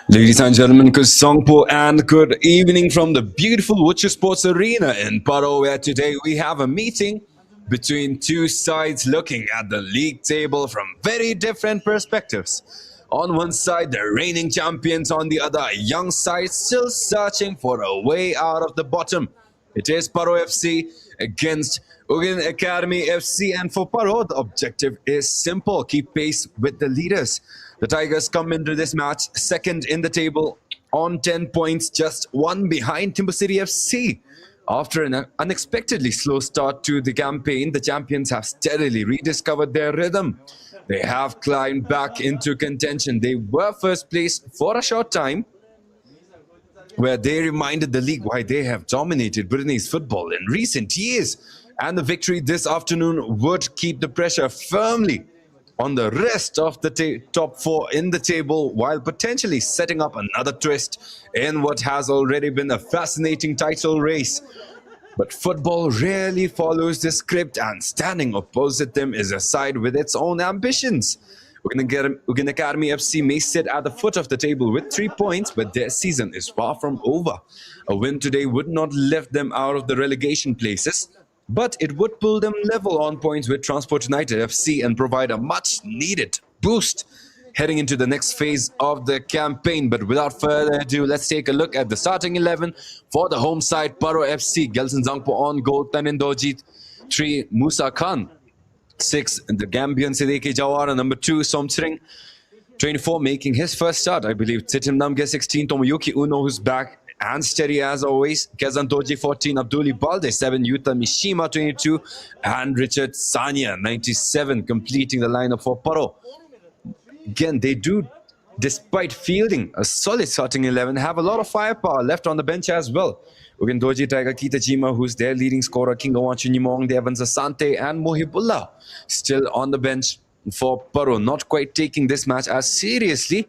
Ladies and gentlemen, good Songpo and good evening from the beautiful Wuchu Sports Arena in PARO, where today we have a meeting between two sides looking at the league table from very different perspectives. On one side, the reigning champions; on the other, a young side still searching for a way out of the bottom. It is PARO FC against UGYEN Academy FC, and for PARO, the objective is simple: keep pace with the leaders. The Tigers come into this match second in the table on 10 points, just one behind Timber City FC. After an unexpectedly slow start to the campaign, the champions have steadily rediscovered their rhythm. They have climbed back into contention. They were first place for a short time, where they reminded the league why they have dominated Bhutanese football in recent years. And the victory this afternoon would keep the pressure firmly on the rest of the top four in the table, while potentially setting up another twist in what has already been a fascinating title race. But football rarely follows the script, and standing opposite them is a side with its own ambitions. UGYEN Academy FC may sit at the foot of the table with 3 points, but their season is far from over. A win today would not lift them out of the relegation places, but it would pull them level on points with Transport United FC and provide a much-needed boost heading into the next phase of the campaign. But without further ado, let's take a look at the starting 11 for the home side, PARO FC. Gelson Zangpo on goal, Tanin Dojit, 3, Musa Khan, 6, the Gambian Sideki Jawara, number 2, Somtsring, 24, making his first start, I believe, Titim Namge, 16, Tomoyuki Uno, who's back and steady as always, Kezan Toji, 14, Abduli Balde, 7, Yuta Mishima, 22, and Richard Sanya, 97, completing the lineup for PARO. Again, they do, despite fielding a solid starting 11, have a lot of firepower left on the bench as well. UGYEN Doji, Tiger Kitajima, who's their leading scorer, King Awanchu Nimong, Devans Asante, and Mohibullah, still on the bench for PARO, not quite taking this match as seriously.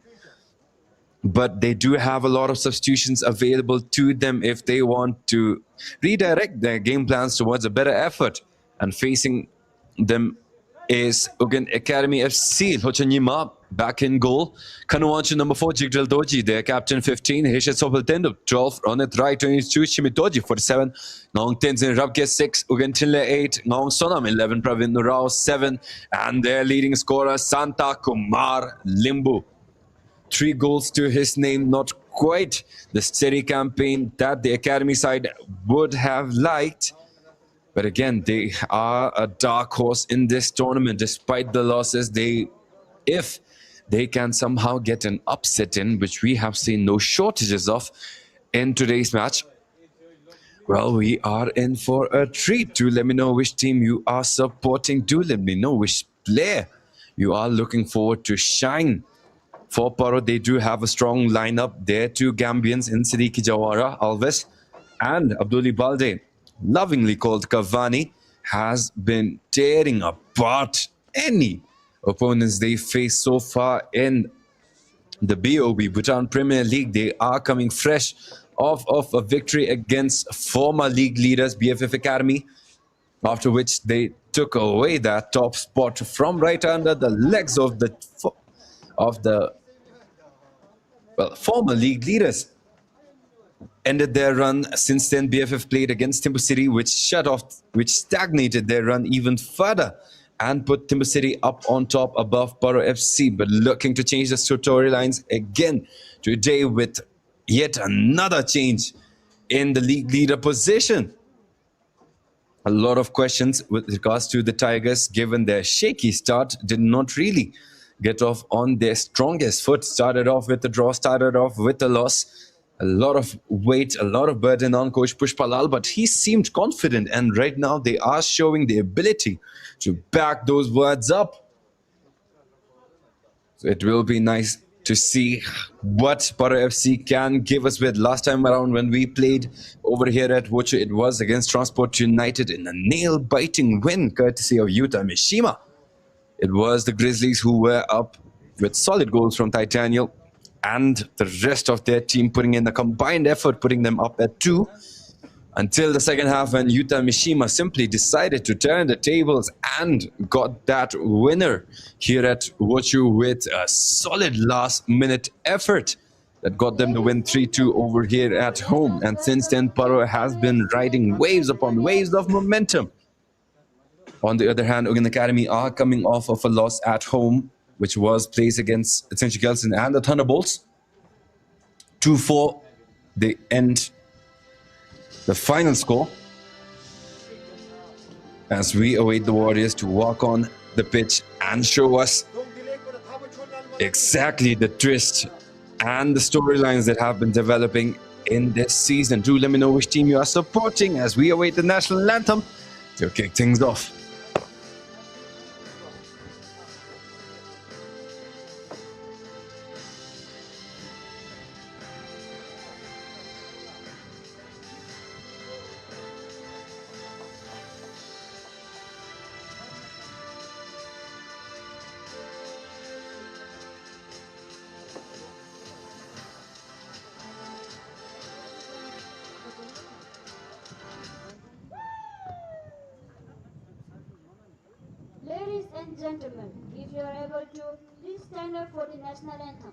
But they do have a lot of substitutions available to them if they want to redirect their game plans towards a better effort. And facing them is UGYEN Academy FC. Hochanyima back in goal. Kanuanchu number 4, Jigdal Doji, their captain, 15. Heshet Sopaltendo, 12. Ronit Rai, 22. Shimitoji, 47. Ngong Tenzin Rabke, 6. UGYEN Chinle, 8. Ngong Sonam, 11. Pravin Nurao, 7. And their leading scorer, Santa Kumar Limbu. 3 goals to his name, not quite the steady campaign that the academy side would have liked. But again, they are a dark horse in this tournament. Despite the losses, if they can somehow get an upset in, which we have seen no shortages of in today's match, well, we are in for a treat. Do let me know which team you are supporting. Do let me know which player you are looking forward to shine. For PARO, they do have a strong lineup. Their 2 Gambians in Sidiki Jawara, Alves, and Abduli Balde, lovingly called Cavani, has been tearing apart any opponents they face so far in the BoB, Bhutan Premier League. They are coming fresh off of a victory against former league leaders, BFF Academy, after which they took away that top spot from right under the legs of the former league leaders. Ended their run. Since then, BFF played against Timber City, which stagnated their run even further and put Timber City up on top above PARO FC. But looking to change the storylines again today with yet another change in the league leader position. A lot of questions with regards to the Tigers, given their shaky start, did not really get off on their strongest foot. Started off with a draw, started off with a loss. A lot of weight, a lot of burden on Coach Pushpalal, but he seemed confident, and right now they are showing the ability to back those words up. So it will be nice to see what PARO FC can give us with. Last time around when we played over here at Wuchu, it was against Transport United in a nail-biting win courtesy of Yuta Mishima. It was the Grizzlies who were up with solid goals from Titanial and the rest of their team putting in a combined effort, putting them up at 2. Until the second half, when Yuta Mishima simply decided to turn the tables and got that winner here at Wochu with a solid last-minute effort that got them the win 3-2 over here at home. And since then, Paro has been riding waves upon waves of momentum. On the other hand, UGYEN Academy are coming off of a loss at home, which was placed against St. Kelson and the Thunderbolts. 2-4, they end the final score as we await the Warriors to walk on the pitch and show us exactly the twist and the storylines that have been developing in this season. Do let me know which team you are supporting as we await the national anthem to kick things off. Ladies and gentlemen, if you are able to, please stand up for the national anthem.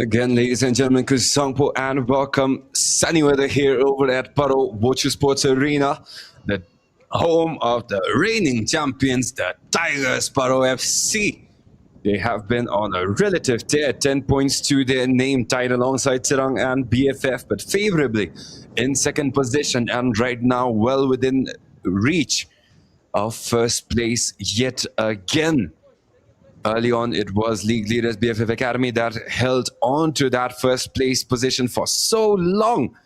Again, ladies and gentlemen, Kusangpo and welcome. Sunny weather here over at Paro Wochu Sports Arena, the home of the reigning champions, the Tigers Paro FC. They have been on a relative tear, 10 points to their name, tied alongside Tirang and BFF, but favorably in second position and right now well within reach of first place yet again. Early on, it was league leaders BFF Academy that held on to that first place position for so long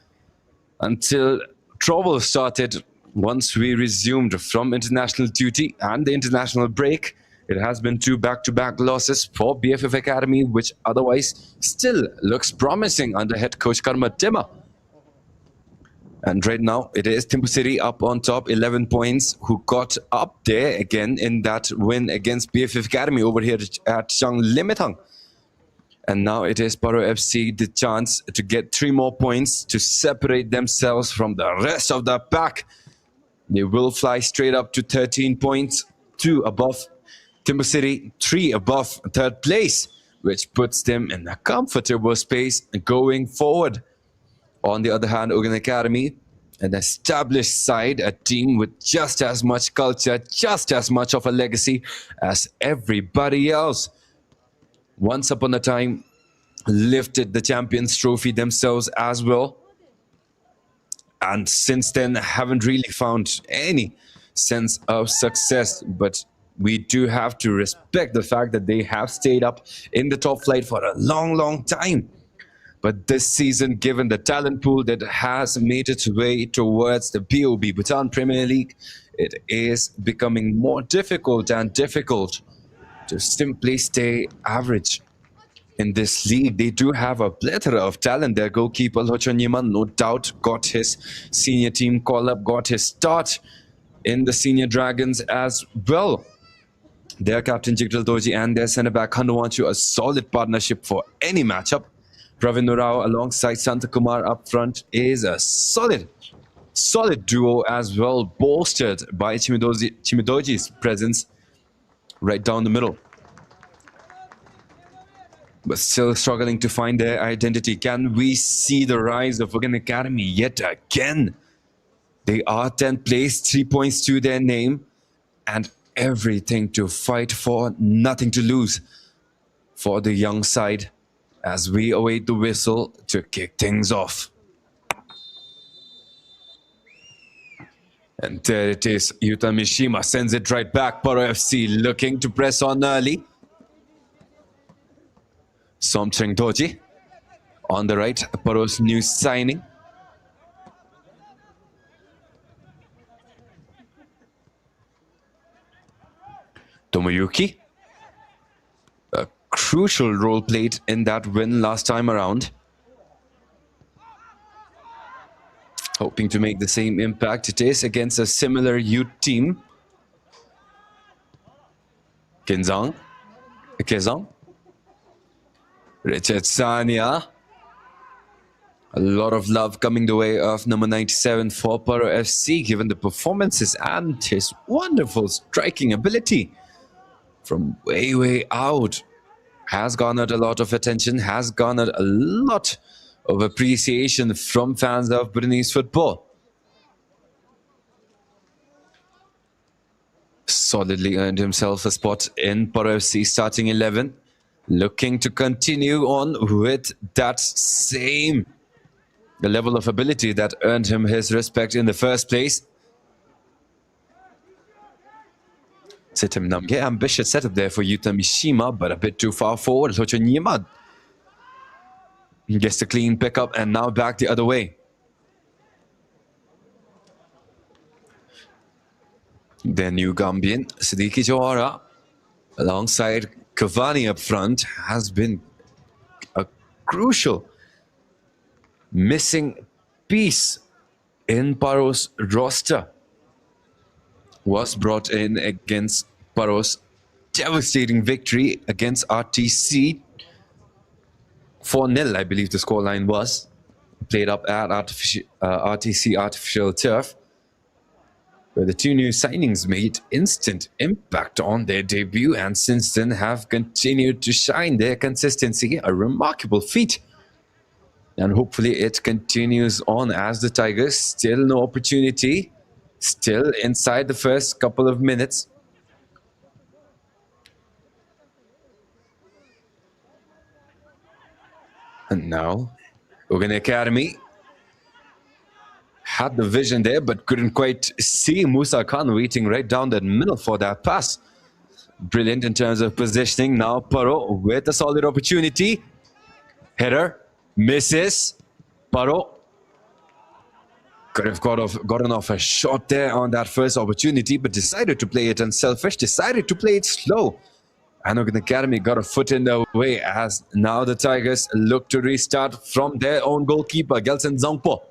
until trouble started once we resumed from international duty and the international break. It has been 2 back-to-back losses for BFF Academy, which otherwise still looks promising under head coach Karma Timma. And right now, it is Thimphu City up on top, 11 points, who got up there again in that win against BFF Academy over here at Chiang Limitang. And now it is Paro FC the chance to get 3 more points to separate themselves from the rest of the pack. They will fly straight up to 13 points, 2 above Thimphu City, 3 above third place, which puts them in a comfortable space going forward. On the other hand, UGYEN Academy, an established side, a team with just as much culture, just as much of a legacy as everybody else. Once upon a time, lifted the Champions Trophy themselves as well. And since then, haven't really found any sense of success. But we do have to respect the fact that they have stayed up in the top flight for a long, long time. But this season, given the talent pool that has made its way towards the BoB, Bhutan Premier League, it is becoming more difficult and difficult to simply stay average in this league. They do have a plethora of talent. Their goalkeeper, Lochon Yiman, no doubt, got his senior team call-up, got his start in the Senior Dragons as well. Their captain Jigdal Doji and their centre-back Handuwanshu, a solid partnership for any matchup. Pravin Rao alongside Santa Kumar up front is a solid duo as well, bolstered by Chimidoji's presence right down the middle. But still struggling to find their identity. Can we see the rise of UGYEN Academy yet again? They are 10th place, 3 points to their name, and everything to fight for, nothing to lose for the young side as we await the whistle to kick things off. And there it is. Yuta Mishima sends it right back. PARO FC looking to press on early. Somcheng Doji on the right, PARO's new signing. Tomoyuki, a crucial role played in that win last time around. Hoping to make the same impact it is against a similar youth team. Kezang. Richard Sanya. A lot of love coming the way of number 97 for PARO FC, given the performances and his wonderful striking ability from way out. Has garnered a lot of attention, has garnered a lot of appreciation from fans of Bhutanese football. Solidly earned himself a spot in PARO FC starting 11. Looking to continue on with that same level of ability that earned him his respect in the first place. Sitem Namge, ambitious setup there for Yuta Mishima, but a bit too far forward. Hocho Nyima gets the clean pickup and now back the other way. The new Gambian, Siddiqui Jawara, alongside Cavani up front, has been a crucial missing piece in PARO's roster. Was brought in against PARO's devastating victory against RTC. 4-0, I believe the scoreline was. Played up at RTC Artificial Turf, where the two new signings made instant impact on their debut and since then have continued to shine their consistency. A remarkable feat. And hopefully it continues on as the Tigers still no opportunity. Still inside the first couple of minutes. And now, UGYEN Academy had the vision there, but couldn't quite see Musa Khan waiting right down the middle for that pass. Brilliant in terms of positioning. Now PARO with a solid opportunity. Header, misses. PARO could have gotten off a shot there on that first opportunity, but decided to play it unselfish, decided to play it slow. And UGYEN Academy got a foot in the way as now the Tigers look to restart from their own goalkeeper, Gelson Zongpo.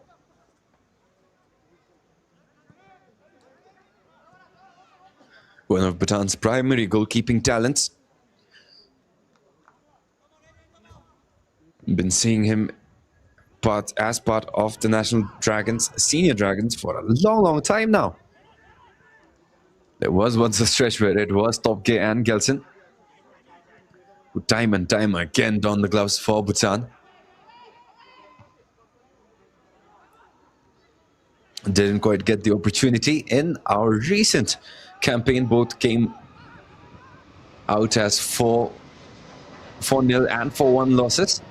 One of Bhutan's primary goalkeeping talents. Been seeing him as part of the National Dragons, Senior Dragons, for a long time now. There was once a stretch where it was Topke and Gelson who time and time again donned the gloves for Bhutan. Didn't quite get the opportunity in our recent campaign. Both came out as 4-0 and 4-1 losses.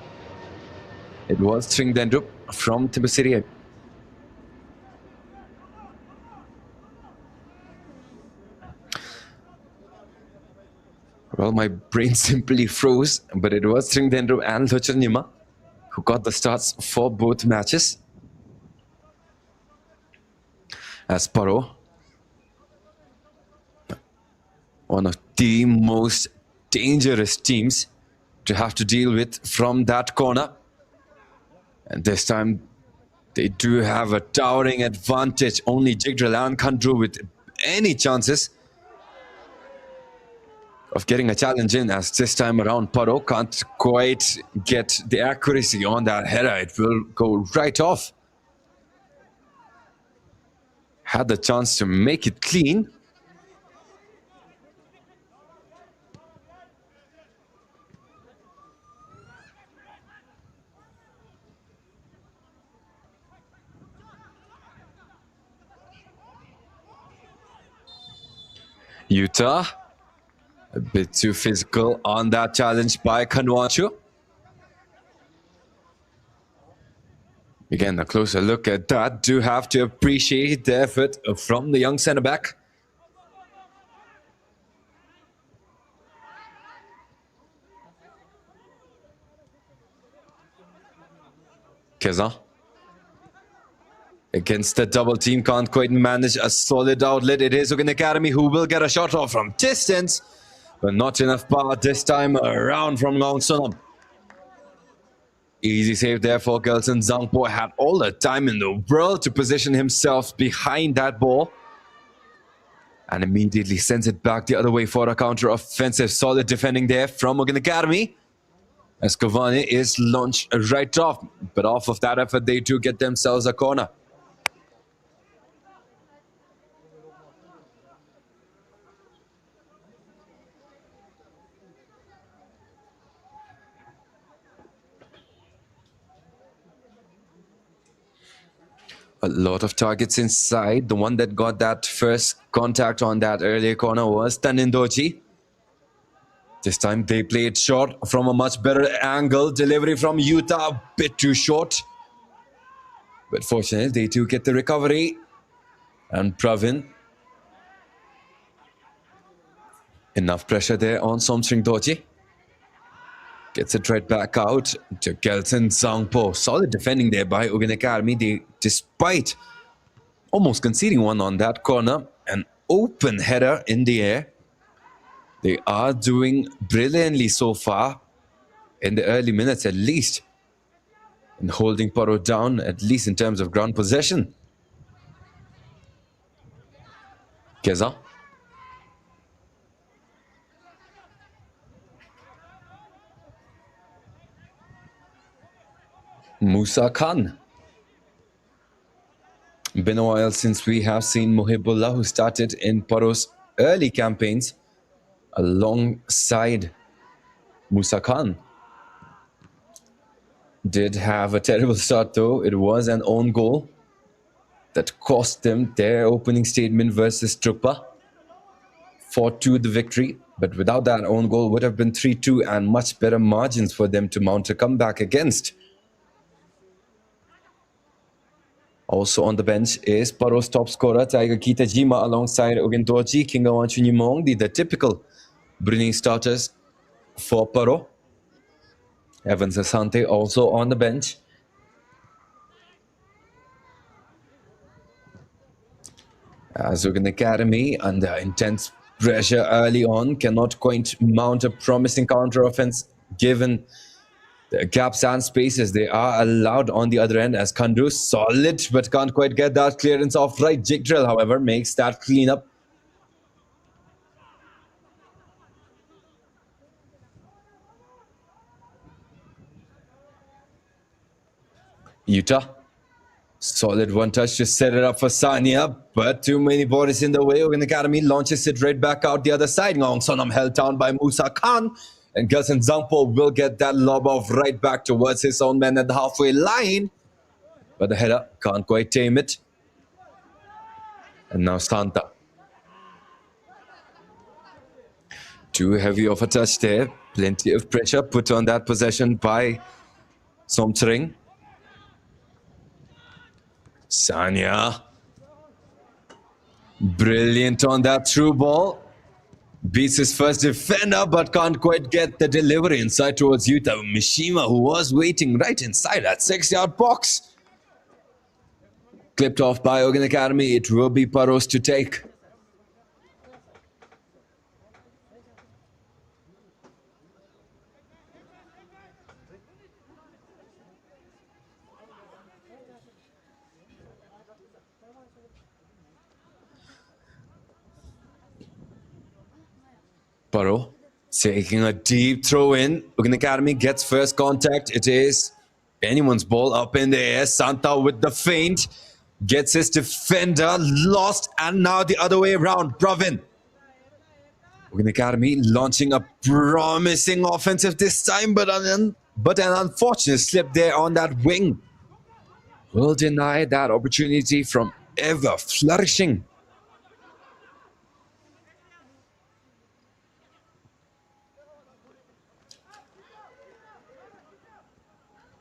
It was Tringdendrup from Tibusiri. Well, my brain simply froze, but it was Tringdendrup and Lochanyima who got the starts for both matches. As PARO, one of the most dangerous teams to have to deal with from that corner. And this time, they do have a towering advantage. Only Jigdral and Khandru with any chances. of getting a challenge in, as this time around Paro can't quite get the accuracy on that header. It will go right off. Had the chance to make it clean. Utah, a bit too physical on that challenge by Kanwachu. Again, a closer look at that. Do have to appreciate the effort from the young centre-back. Keza. Against the double team, can't quite manage a solid outlet. It is UGYEN Academy who will get a shot off from distance, but not enough power this time around from Ngong Sonam. Easy save there for Gelson Zangpo. Had all the time in the world to position himself behind that ball, and immediately sends it back the other way for a counter-offensive. Solid defending there from UGYEN Academy, as Cavani is launched right off. But off of that effort, they do get themselves a corner. A lot of targets inside. The one that got that first contact on that earlier corner was Tanindochi. This time they played short from a much better angle. Delivery from Utah, a bit too short. But fortunately, they do get the recovery. And Pravin. Enough pressure there on Somsring Doji. Gets it right back out to Gelson Zangpo. Solid defending there by UGYEN Academy. They, despite almost conceding one on that corner, an open header in the air. They are doing brilliantly so far, in the early minutes at least, in holding Paro down, at least in terms of ground possession. Keza. Musa Khan. Been a while since we have seen Muhibullah, who started in Paro's early campaigns alongside Musa Khan. Did have a terrible start though. It was an own goal that cost them their opening statement versus Trukpa. 4-2 the victory, but without that own goal would have been 3-2 and much better margins for them to mount a comeback against. Also on the bench is Paro's top scorer, Tiger Kitajima, alongside UGYEN Doji, Kingawan Chunyimong, the typical Brunei starters for Paro. Evans Asante also on the bench. As UGYEN Academy, under intense pressure early on, cannot quite mount a promising counter-offense given the gaps and spaces they are allowed on the other end, as Kandu, solid, but can't quite get that clearance off right. Jig Drill, however, makes that cleanup. Utah, solid one touch to set it up for Sania, but too many bodies in the way. UGYEN Academy launches it right back out the other side. Ngong Sonam held down by Musa Khan, and Gelson Zangpo will get that lob off right back towards his own man at the halfway line. But the header can't quite tame it. And now Santa. Too heavy of a touch there. Plenty of pressure put on that possession by Somtring. Sanya. Brilliant on that through ball. Beats his first defender, but can't quite get the delivery inside towards Utah. Mishima, who was waiting right inside that 6-yard box. Clipped off by UGYEN Academy. It will be Paros to take. Paro Taking a deep throw in. UGYEN Academy gets first contact. It is anyone's ball up in the air. Santa with the feint. Gets his defender lost, and now the other way around. Pravin. UGYEN Academy launching a promising offensive this time, but an unfortunate slip there on that wing will deny that opportunity from ever flourishing.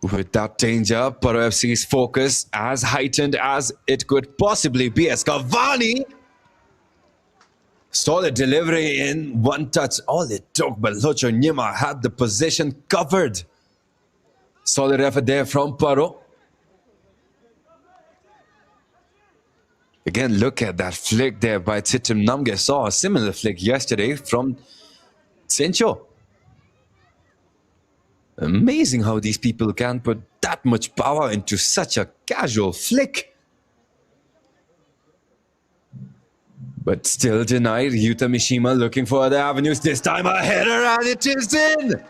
With that danger, PARO FC's focus as heightened as it could possibly be as Cavani. Solid delivery in one touch. All it took, but Locho Nyima had the position covered. Solid effort there from PARO. Again, look at that flick there by Titim Namge. Saw a similar flick yesterday from Sencho. Amazing how these people can put that much power into such a casual flick. But still denied. Yuta Mishima looking for other avenues. This time a header, and it is in!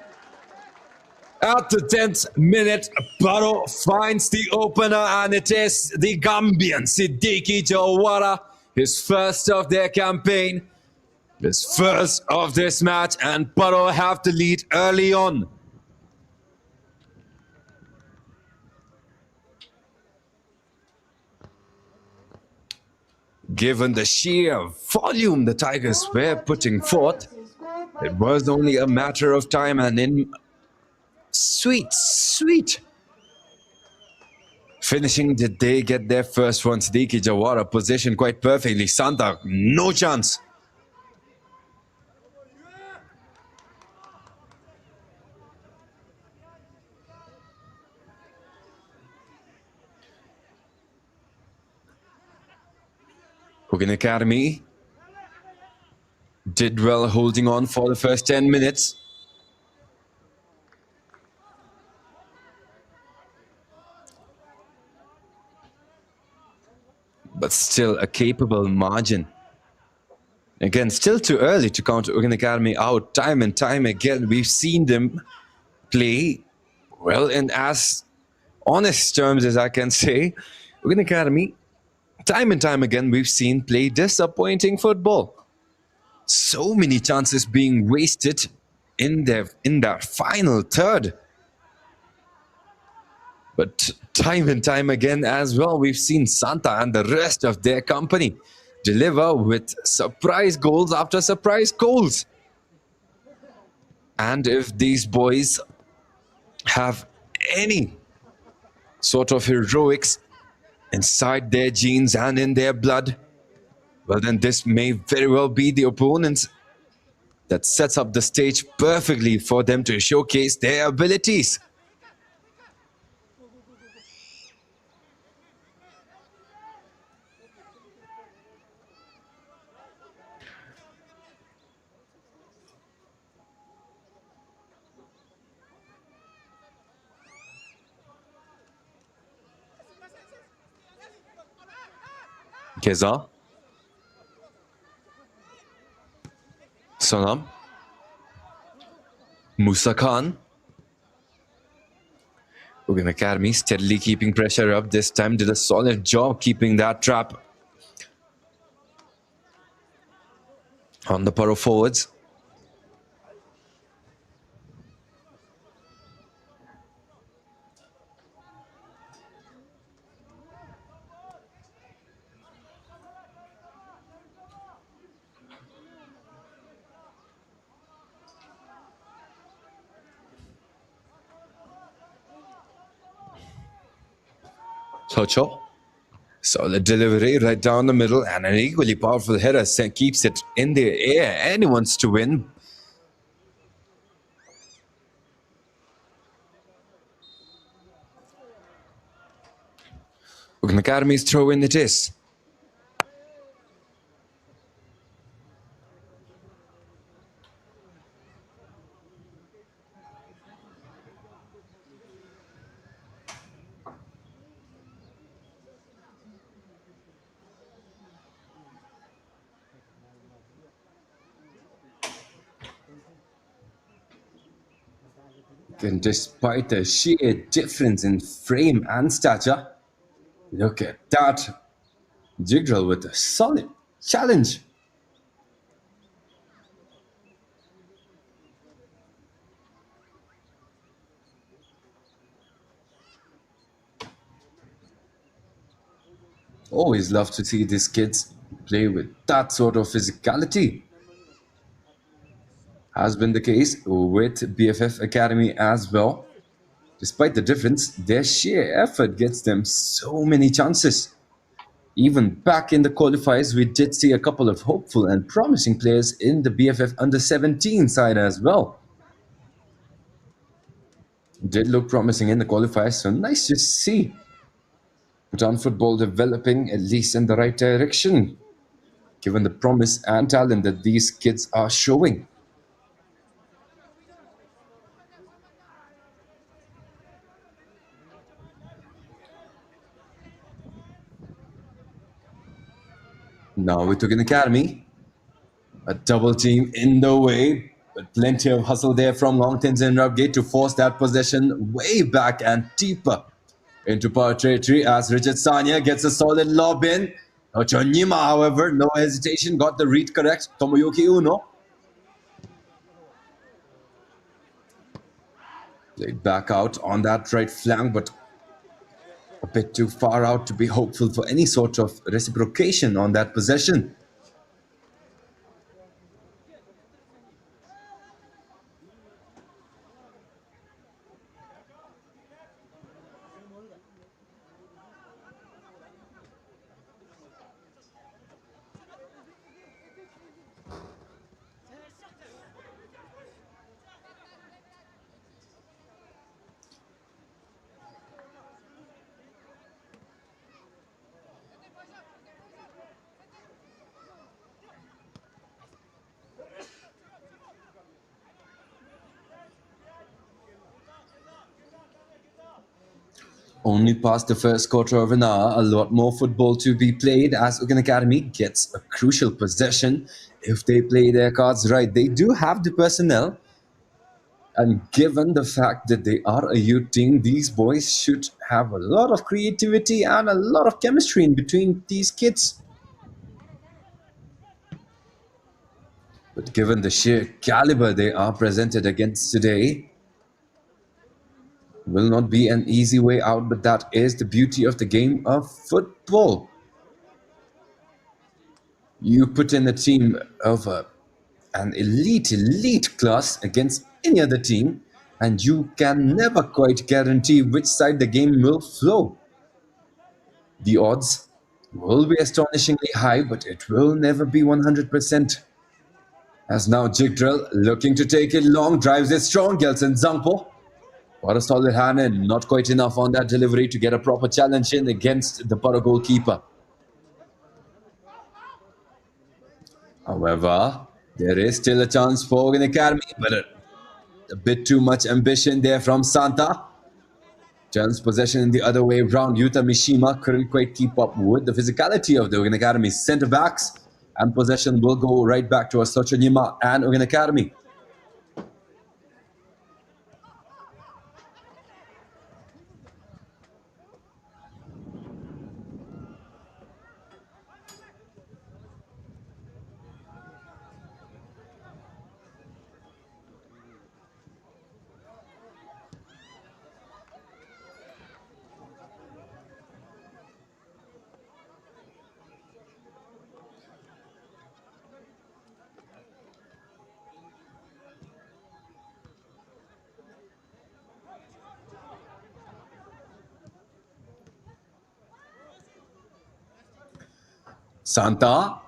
At the 10th minute, PARO finds the opener, and it is the Gambian Siddiqui Jawara, his first of their campaign, his first of this match, and PARO have the lead early on. Given the sheer volume the Tigers were putting forth, it was only a matter of time, and in sweet finishing did they get their first one. Siddiqui Jawara positioned quite perfectly. Santa, no chance. UGYEN Academy did well holding on for the first 10 minutes. But still a capable margin. Again, still too early to count UGYEN Academy out. Time and time again, we've seen them play well in as honest terms as I can say. UGYEN Academy, time and time again, we've seen play disappointing football. So many chances being wasted in that final third. But time and time again as well, we've seen Santa and the rest of their company deliver with surprise goals after surprise goals. And if these boys have any sort of heroics inside their genes and in their blood, well, then this may very well be the opponents that sets up the stage perfectly for them to showcase their abilities. Keza. Salam. Musa Khan. UGYEN Academy steadily keeping pressure up. This time did a solid job keeping that trap on the PARO forwards. Chocho. Solid delivery right down the middle, and an equally powerful header keeps it in the air. Anyone wants to win. UGYEN Academy's throw in it is. And despite the sheer difference in frame and stature, look at that. Jigdral with a solid challenge. Always love to see these kids play with that sort of physicality. Has been the case with BFF Academy as well. Despite the difference, their sheer effort gets them so many chances. Even back in the qualifiers, we did see a couple of hopeful and promising players in the BFF under 17 side as well. Did look promising in the qualifiers, so nice to see Bhutan football developing at least in the right direction, given the promise and talent that these kids are showing. Now we took an academy, a double team in the way, but plenty of hustle there from Longtons and Rubgate to force that possession way back and deeper into PARO territory as Richard Sanya gets a solid lob in. Chonyima, however, no hesitation, got the read correct. Tomoyuki Uno played back out on that right flank, but a bit too far out to be hopeful for any sort of reciprocation on that possession. Only past the first quarter of an hour, a lot more football to be played as UGYEN Academy gets a crucial possession. If they play their cards right, they do have the personnel. And given the fact that they are a youth team, these boys should have a lot of creativity and a lot of chemistry in between these kids. But given the sheer caliber they are presented against today, will not be an easy way out, but that is the beauty of the game of football. You put in a team of an elite class against any other team, and you can never quite guarantee which side the game will flow. The odds will be astonishingly high, but it will never be 100%. As now Jigdral looking to take it long, drives it strong, Gelson Zangpo. What a solid hand and not quite enough on that delivery to get a proper challenge in against the PARO goalkeeper. However, there is still a chance for UGYEN Academy, but a bit too much ambition there from Santa. Turns possession in the other way around. Yuta Mishima couldn't quite keep up with the physicality of the UGYEN Academy centre backs, and possession will go right back to Sochonyima and UGYEN Academy. Santa,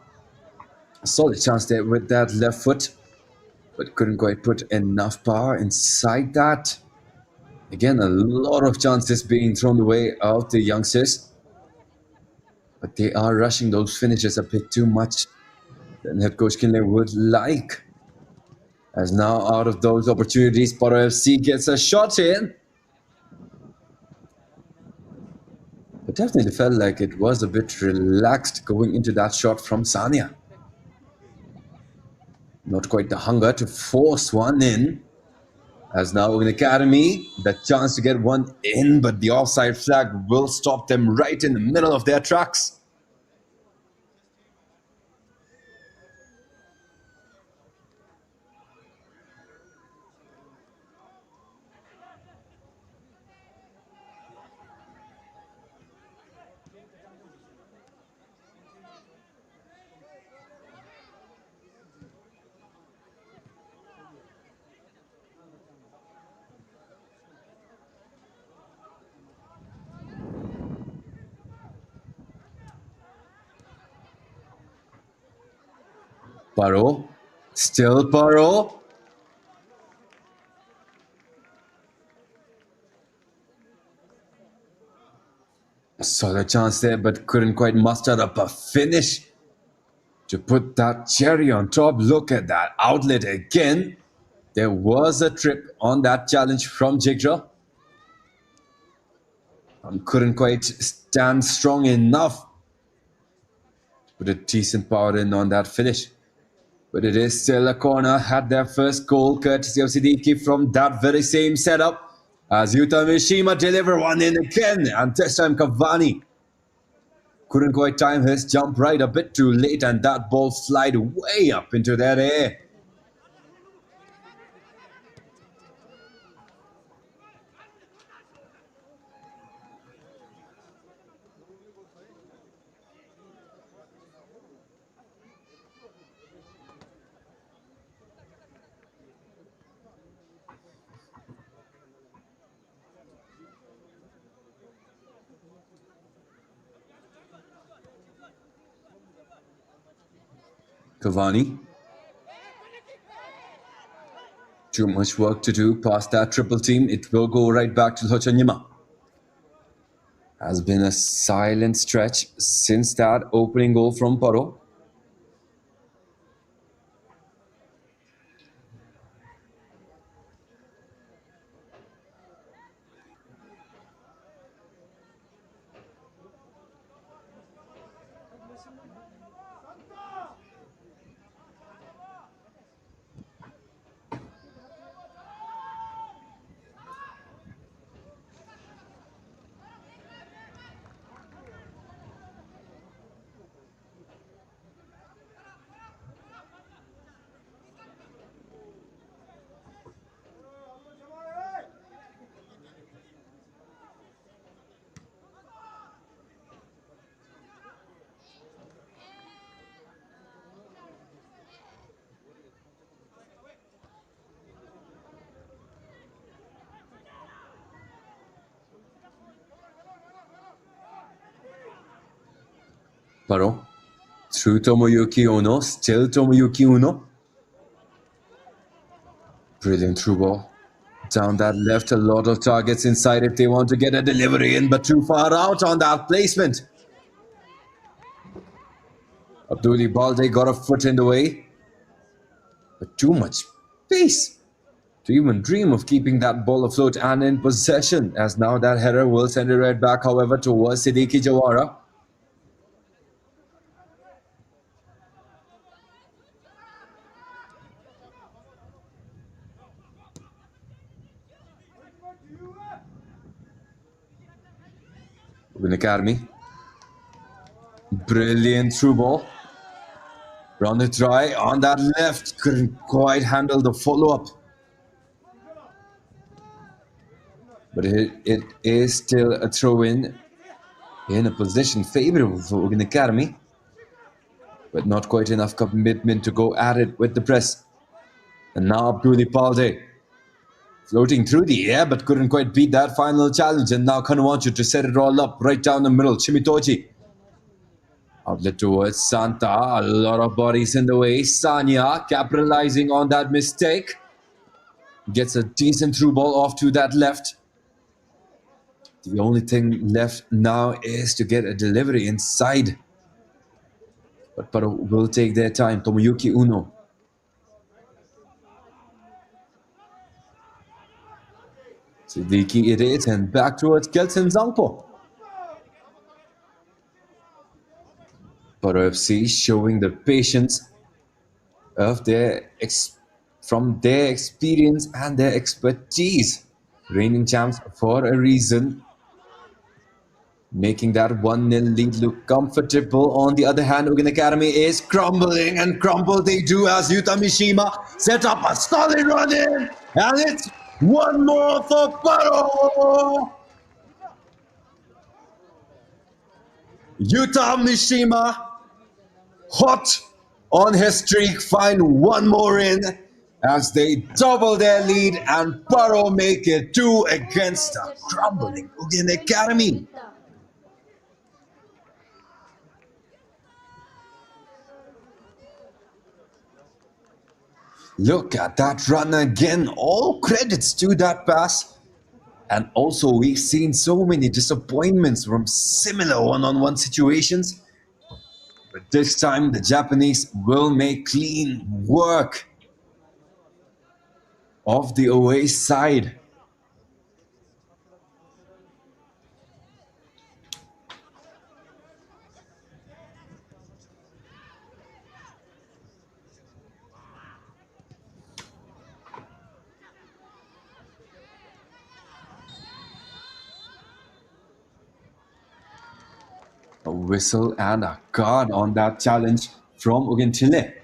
a solid chance there with that left foot, but couldn't quite put enough power inside that. Again, a lot of chances being thrown away of the youngsters, but they are rushing those finishes a bit too much than head coach Kinley would like. As now out of those opportunities, PARO FC gets a shot in. It definitely felt like it was a bit relaxed going into that shot from Sanya. Not quite the hunger to force one in. As now in Academy, the chance to get one in, but the offside flag will stop them right in the middle of their tracks. PARO, still PARO. Saw the chance there, but couldn't quite muster up a finish to put that cherry on top. Look at that outlet again. There was a trip on that challenge from Jigra. And couldn't quite stand strong enough to put a decent power in on that finish. But it is still a corner. Had their first goal courtesy of Siddiqui from that very same setup. As Yuta Mishima deliver one in again. And this time Cavani couldn't quite time his jump right, a bit too late, and that ball slid way up into that air. Cavani. Too much work to do past that triple team. It will go right back to Lochanyima. Has been a silent stretch since that opening goal from PARO. PARO. Through Tomoyuki Ono. Still Tomoyuki Ono. Brilliant through ball. Down that left, a lot of targets inside if they want to get a delivery in, but too far out on that placement. Abduli Balde got a foot in the way, but too much pace to even dream of keeping that ball afloat and in possession, as now that header will send it right back, however, towards Siddiqui Jawara. UGYEN Academy. Brilliant through ball. Run it dry on that left. Couldn't quite handle the follow-up. But it is still a throw-in a position favorable for UGYEN Academy. But not quite enough commitment to go at it with the press. And now Abduli Balde. Floating through the air, but couldn't quite beat that final challenge. And now Kanuanchu to set it all up right down the middle. Chimitoji. Outlet towards Santa. A lot of bodies in the way. Sanya capitalizing on that mistake. Gets a decent through ball off to that left. The only thing left now is to get a delivery inside. But PARO will take their time. Tomoyuki Uno. Siddiqui it is, and back towards Kelsen Zangpo. PARO FC showing the patience of their from their experience and their expertise. Reigning champs for a reason, making that 1-0 lead look comfortable. On the other hand, UGYEN Academy is crumbling, and crumble they do as Yuta Mishima set up a solid run in, and it's one more for PARO. Yuta Mishima, hot on his streak, find one more in as they double their lead, and PARO make it 2 against a crumbling UGYEN Academy. Look at that run again. All credits to that pass. And also, we've seen so many disappointments from similar one-on-one situations. But this time, the Japanese will make clean work of the away side. A whistle and a card on that challenge from UGYEN.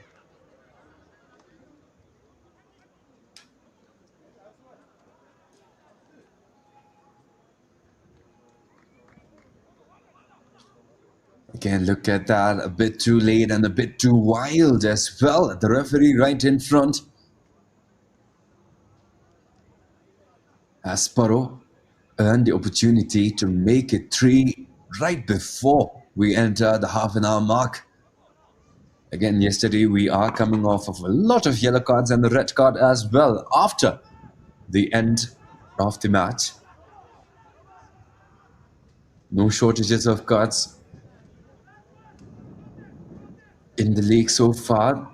Again, look at that, a bit too late and a bit too wild as well. The referee right in front. As PARO earned the opportunity to make it 3 right before we enter the half-an-hour mark. Again, yesterday we are coming off of a lot of yellow cards and the red card as well after the end of the match. No shortages of cards in the league so far.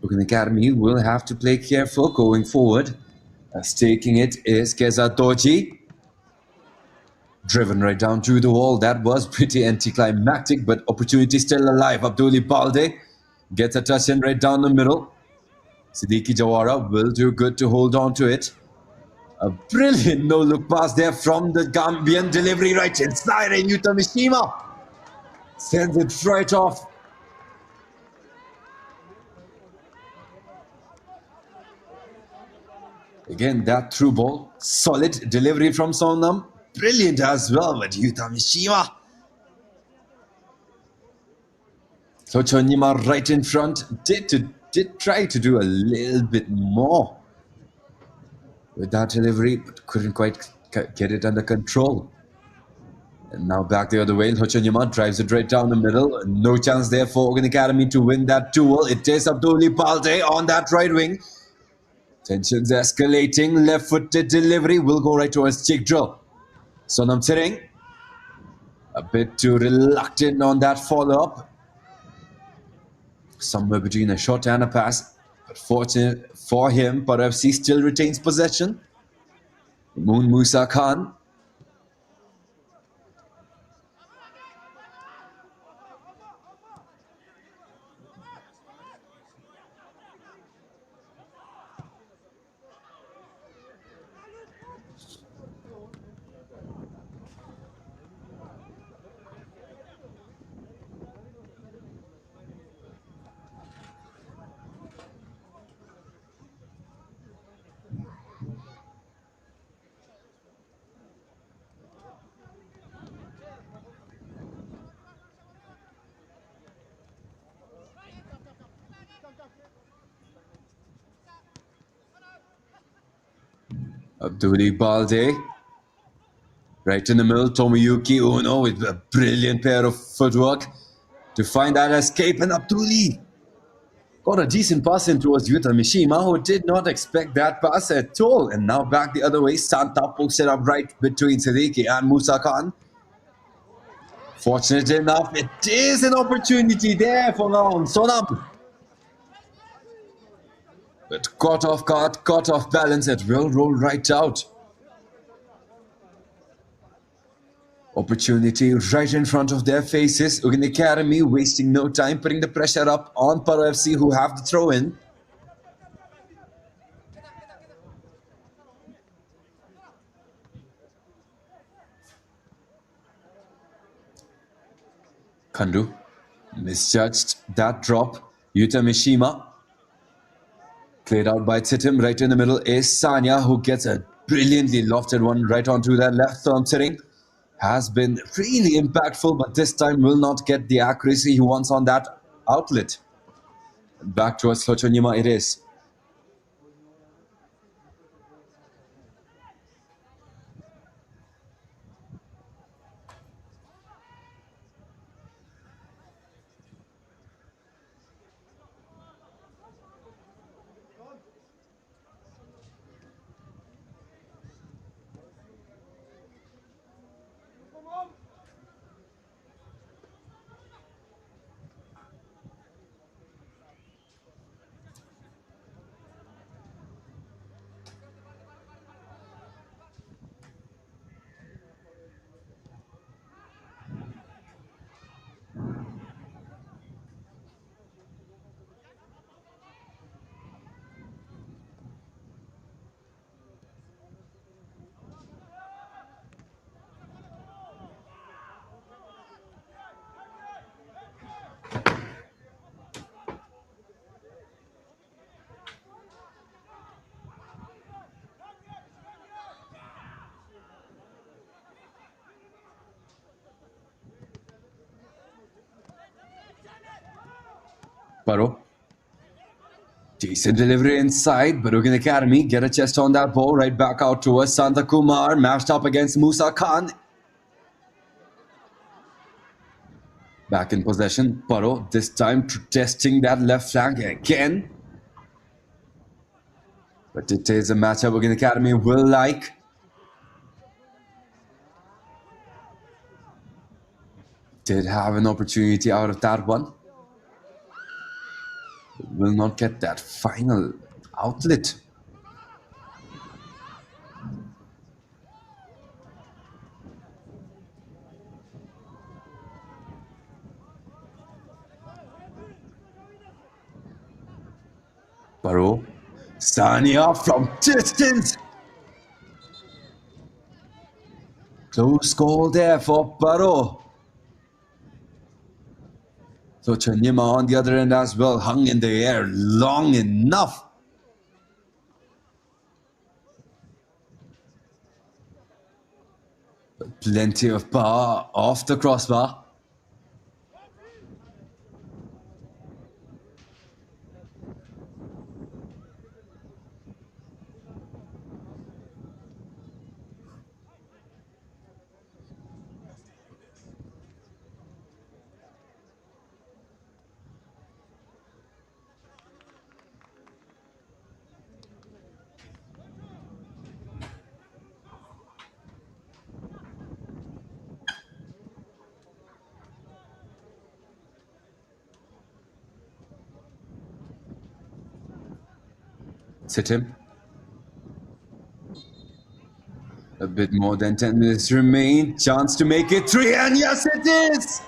UGYEN Academy will have to play careful going forward. As taking it is Keza Toji. Driven right down to the wall. That was pretty anticlimactic, but opportunity still alive. Abduli Balde gets a touch in right down the middle. Siddiqui Jawara will do good to hold on to it. A brilliant no-look pass there from the Gambian. Delivery right inside, and Yuta Mishima sends it right off. Again, that through ball. Solid delivery from Sonam. Brilliant as well, but Yuta Mishima. So Chonyima right in front did try to do a little bit more with that delivery, but couldn't quite get it under control. And now back the other way, Hochonyama drives it right down the middle. No chance there for UGYEN Academy to win that duel. It is Abduli Balde on that right wing. Tensions escalating. Left-footed delivery will go right towards Cheek Drill. Sonam Tsering, a bit too reluctant on that follow-up. Somewhere between a shot and a pass. But fortunate for him, PARO FC still retains possession. Moon Musa Khan. Abduli Balde. Right in the middle, Tomoyuki Uno with a brilliant pair of footwork to find that escape, and Abduli got a decent pass in towards Yuta Mishima, who did not expect that pass at all. And now back the other way, Santa pokes it up right between Siddiqui and Musa Khan. Fortunate enough, it is an opportunity there for Sonam. But caught off guard, caught off balance, it will roll right out. Opportunity right in front of their faces. UGYEN Academy wasting no time, putting the pressure up on PARO FC, who have the throw in. Kandu misjudged that drop. Yuta Mishima. Played out by Titim. Right in the middle is Sanya, who gets a brilliantly lofted one right onto that left thumb sitting. Has been really impactful, but this time will not get the accuracy he wants on that outlet. Back towards Lochonyima it is. Paro. Decent delivery inside. UGYEN Academy get a chest on that ball. Right back out towards Santa Kumar. Mashed up against Musa Khan. Back in possession. Paro this time testing that left flank again. But it is a matchup UGYEN Academy will like. Did have an opportunity out of that one. Will not get that final outlet. Paro. Sanya from distance. Close call there for Paro. So Chanyima on the other end as well, hung in the air long enough. Plenty of power off the crossbar. Sit him. A bit more than 10 minutes remain. Chance to make it 3, and yes, it is!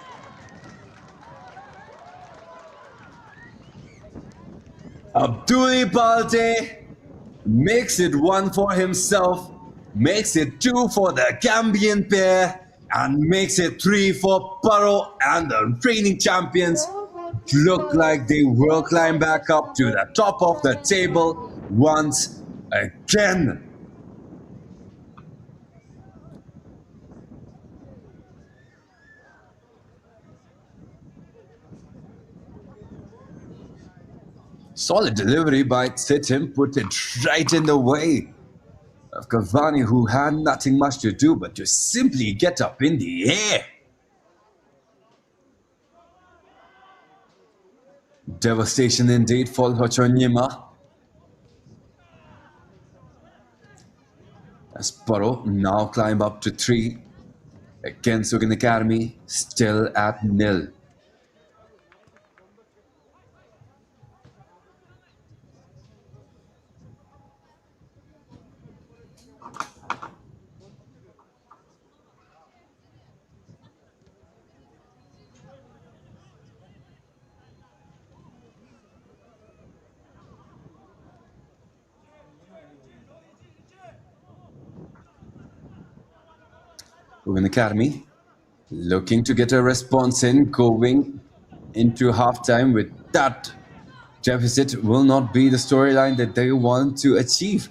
Abduli Balde makes it 1 for himself, makes it 2 for the Gambian pair, and makes it 3 for Paro, and the reigning champions look like they will climb back up to the top of the table once again. Solid delivery by Sitim, put it right in the way of Cavani, who had nothing much to do but to simply get up in the air. Devastation indeed for Lochonyima. As Paro now climb up to 3 against UGYEN Academy, still at 0. UGYEN Academy Looking to get a response in, going into halftime with that deficit will not be the storyline that they want to achieve.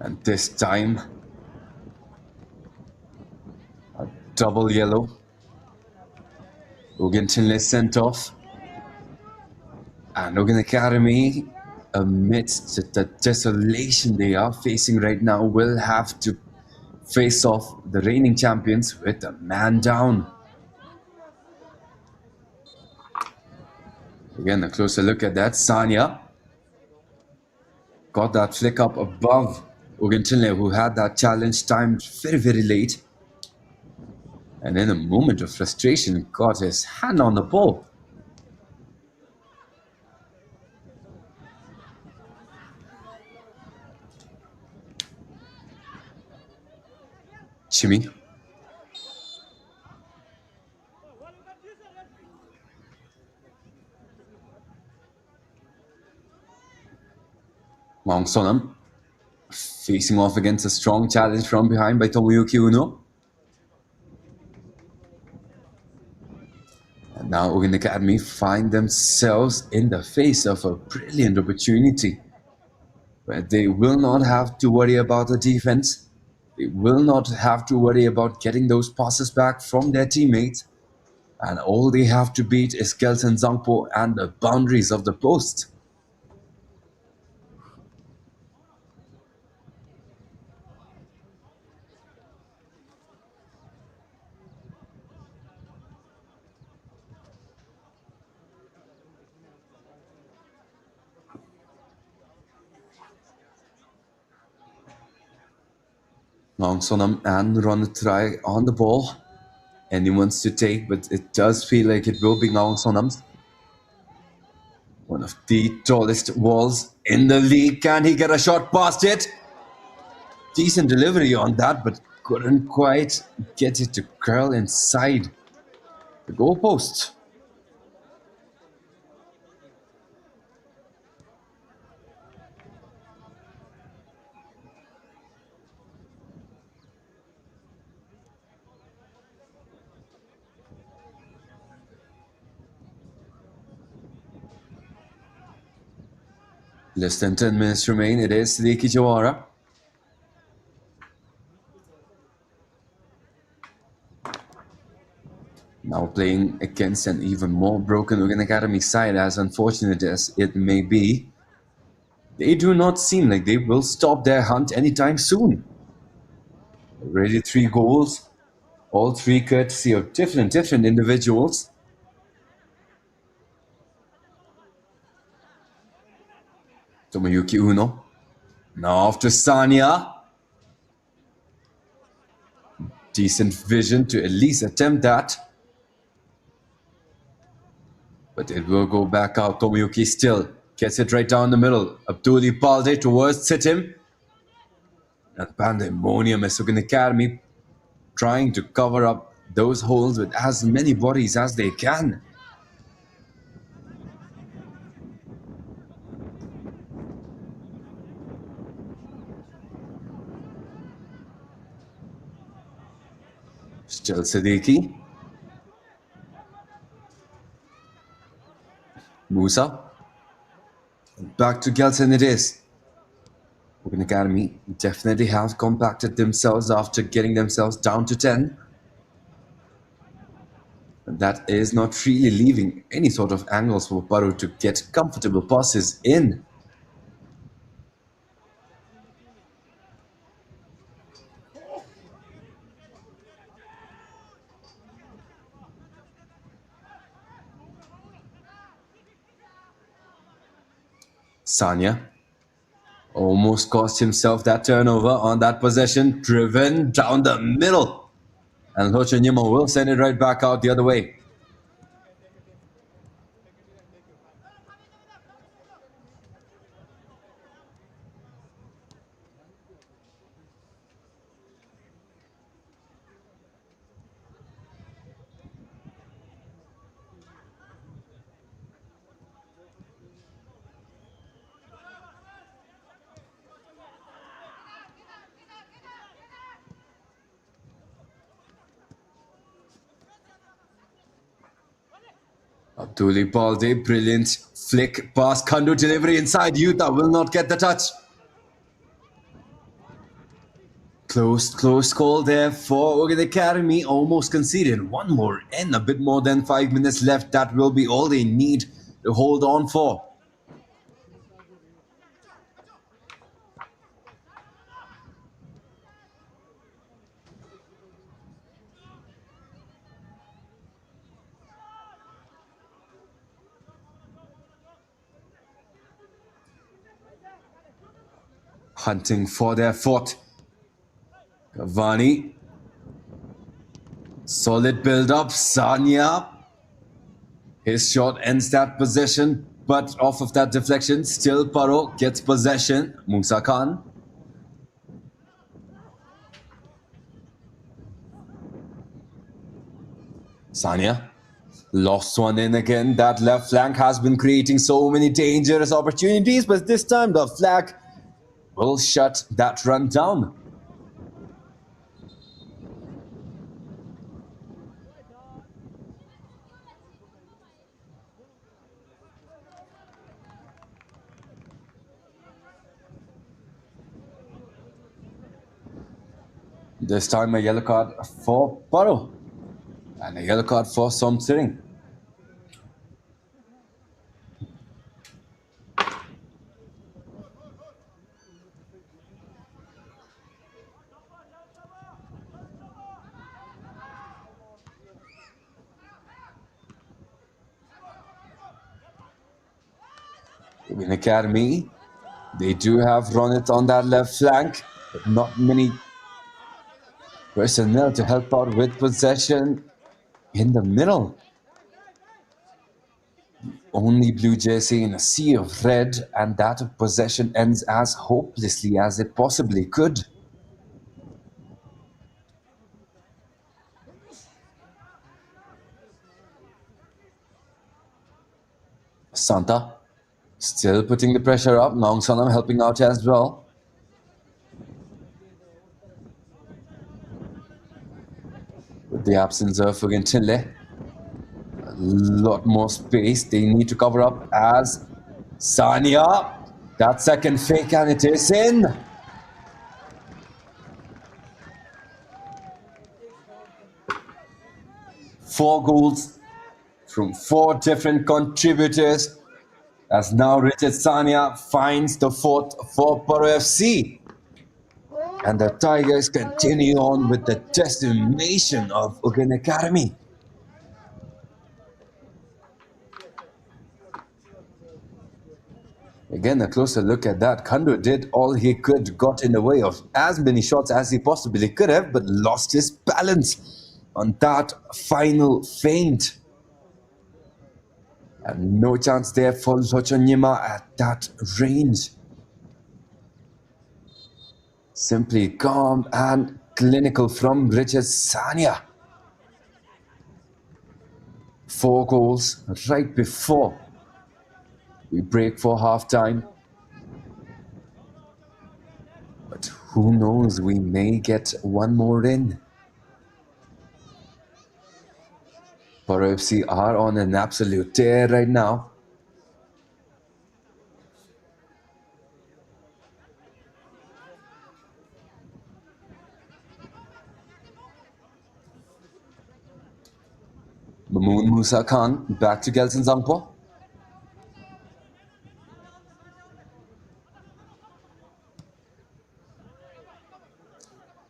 And this time, a double yellow. UGYEN sent off. And UGYEN Academy, amidst the desolation they are facing right now, will have to face off the reigning champions with a man down. Again, a closer look at that. Sanya got that flick up above UGYEN, who had that challenge timed very, very late. And in a moment of frustration, got his hand on the ball. Chimmy. Wang Sonam facing off against a strong challenge from behind by Tomoyuki Uno. And now UGYEN Academy find themselves in the face of a brilliant opportunity where they will not have to worry about the defense. They will not have to worry about getting those passes back from their teammates. And all they have to beat is Kelton Zangpo and the boundaries of the post. Long Sonam and Ronutrai on the ball. Anyone's to take, but it does feel like it will be Long Sonam's. One of the tallest walls in the league. Can he get a shot past it? Decent delivery on that, but couldn't quite get it to curl inside the goalpost. Less than 10 minutes remain. It is Siddiqui Jawara. Now playing against an even more broken UGYEN Academy side, as unfortunate as it may be. They do not seem like they will stop their hunt anytime soon. Already 3 goals, all 3 courtesy of different individuals. Tomoyuki Uno. Now after Sanya. Decent vision to at least attempt that. But it will go back out. Tomoyuki still gets it right down the middle. Abduli Balde towards Sitim. And pandemonium as UGYEN Academy trying to cover up those holes with as many bodies as they can. Still Siddiqui. Musa. Back to Gelson it is. UGYEN Academy definitely have compacted themselves after getting themselves down to 10. And that is not really leaving any sort of angles for PARO to get comfortable passes in. Sanya almost cost himself that turnover on that possession, driven down the middle. And Locha Nyima will send it right back out the other way. Abduli Balde, brilliant flick pass, Kandu delivery inside. Yuta will not get the touch. Close call there for UGYEN Academy. Almost conceded. One more and a bit more than 5 minutes left. That will be all they need to hold on for. Hunting for their fourth. Cavani. Solid build-up. Sanya. His shot ends that possession, but off of that deflection, still PARO gets possession. Musa Khan. Sanya. Lost one in again. That left flank has been creating so many dangerous opportunities, but this time the flag will shut that run down. This time a yellow card for PARO and a yellow card for Somsering. UGYEN Academy, they do have Ronit on that left flank, but not many personnel to help out with possession in the middle. Only blue jersey in a sea of red, and that possession ends as hopelessly as it possibly could. Santa still putting the pressure up. Nong Sonam helping out as well. With the absence of Tille, a lot more space they need to cover up as Sanya. That second fake and it is in. Four goals from four different contributors as now Richard Sanya finds the fourth for PARO FC. And the Tigers continue on with the decimation of UGYEN Academy. Again, a closer look at that. Kandu did all he could, got in the way of as many shots as he possibly could have, but lost his balance on that final feint. And no chance there for Lochonyima at that range. Simply calm and clinical from Richard Sanya. 4 goals right before we break for halftime. But who knows, we may get one more in. PARO FC are on an absolute tear right now. Mamoon Musa Khan back to Gelson Zangpo.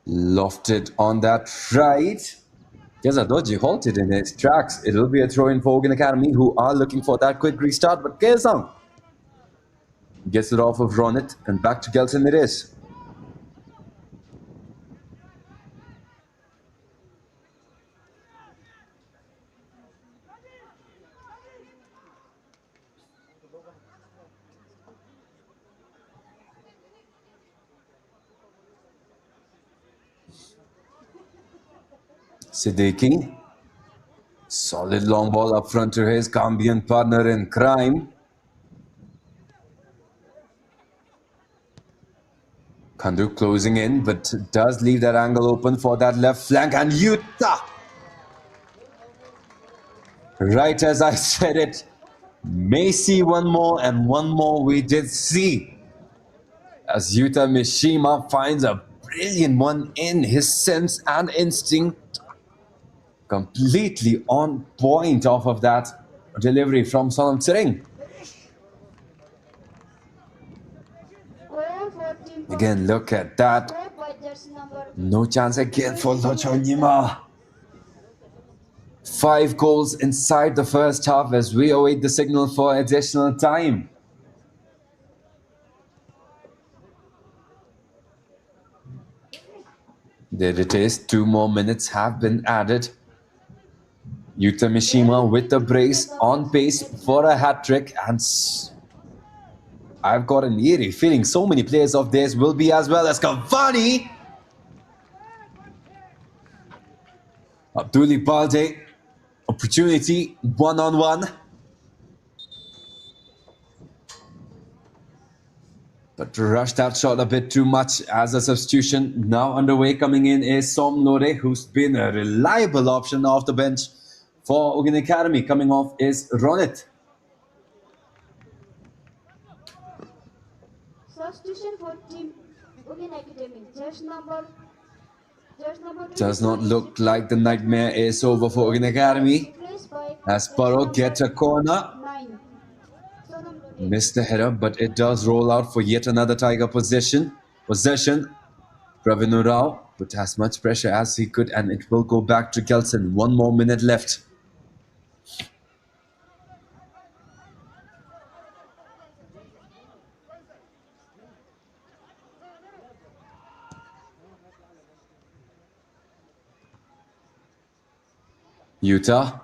Lofted on that right. Kezadoji halted in his tracks. It will be a throw in for UGYEN Academy, who are looking for that quick restart. But Kezang gets it off of Ronit and back to Gelson it is. Siddiqui. Solid long ball up front to his Gambian partner in crime. Kandu closing in, but does leave that angle open for that left flank. And Yuta Right as I said it, may see one more, and one more we did see. As Yuta Mishima finds a brilliant one in his sense and instinct, completely on point off of that delivery from Sonam Tsering. Goal for team Again, look at that. scored by jersey number No chance again for Lochonyima. 5 goals inside the first half as we await the signal for additional time. There it is, 2 more minutes have been added. Yuta Mishima with the brace on pace for a hat-trick, and I've got an eerie feeling so many players of theirs will be as well as Cavani. Abduli Balde, opportunity one-on-one. But rushed that shot a bit too much as a substitution. Now underway coming in is Som Nore, who's been a reliable option off the bench for UGYEN Academy. Coming off is Ronit. substitution for team UGYEN Academy. Jersey number Does not 26, look like the nightmare is over for UGYEN Academy. replaced by As jersey PARO number gets a corner. 9. Sonam Lode. Missed the header, but it does roll out for yet another Tiger possession. Pravin Rao put as much pressure as he could, and it will go back to Kelson. 1 more minute left. Utah,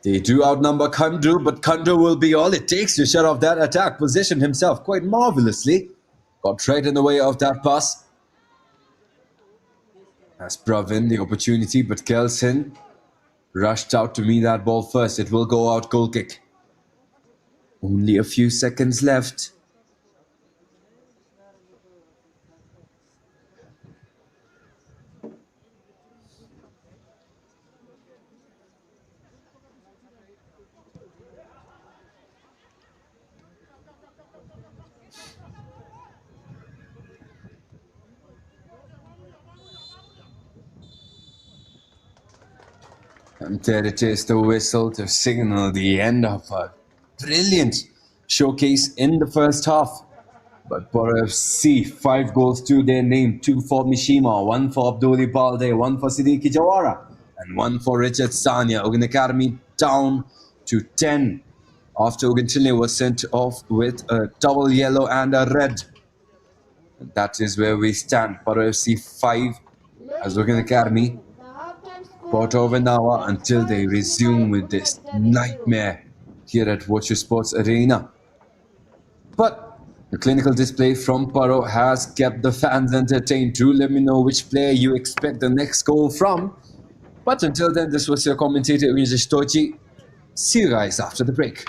they do outnumber Kundu, but Kundu will be all it takes to shut off that attack. Positioned himself quite marvelously. Got right in the way of that pass. As Pravin the opportunity, but Kelson rushed out to meet that ball first. It will go out goal kick. Only a few seconds left. And there it is, the whistle to signal the end of a brilliant showcase in the first half. But PARO FC, 5 goals to their name, 2 for Mishima, 1 for Abduli Balde, 1 for Siddiqui Jawara, and 1 for Richard Sanya. UGYEN Academy down to 10 after UGYEN was sent off with a double yellow and a red. And that is where we stand. PARO FC 5 as UGYEN Academy. The halftime score Quarter of an hour is until they PARO FC resume 5, with this UGYEN Academy 0. nightmare here at Watcher Sports Arena. But the clinical display from PARO has kept the fans entertained. Do let me know which player you expect the next goal from. But until then, this was your commentator, Unauthorized Tochi. See you guys after the break.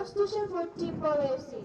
Substitution for Team PARO FC.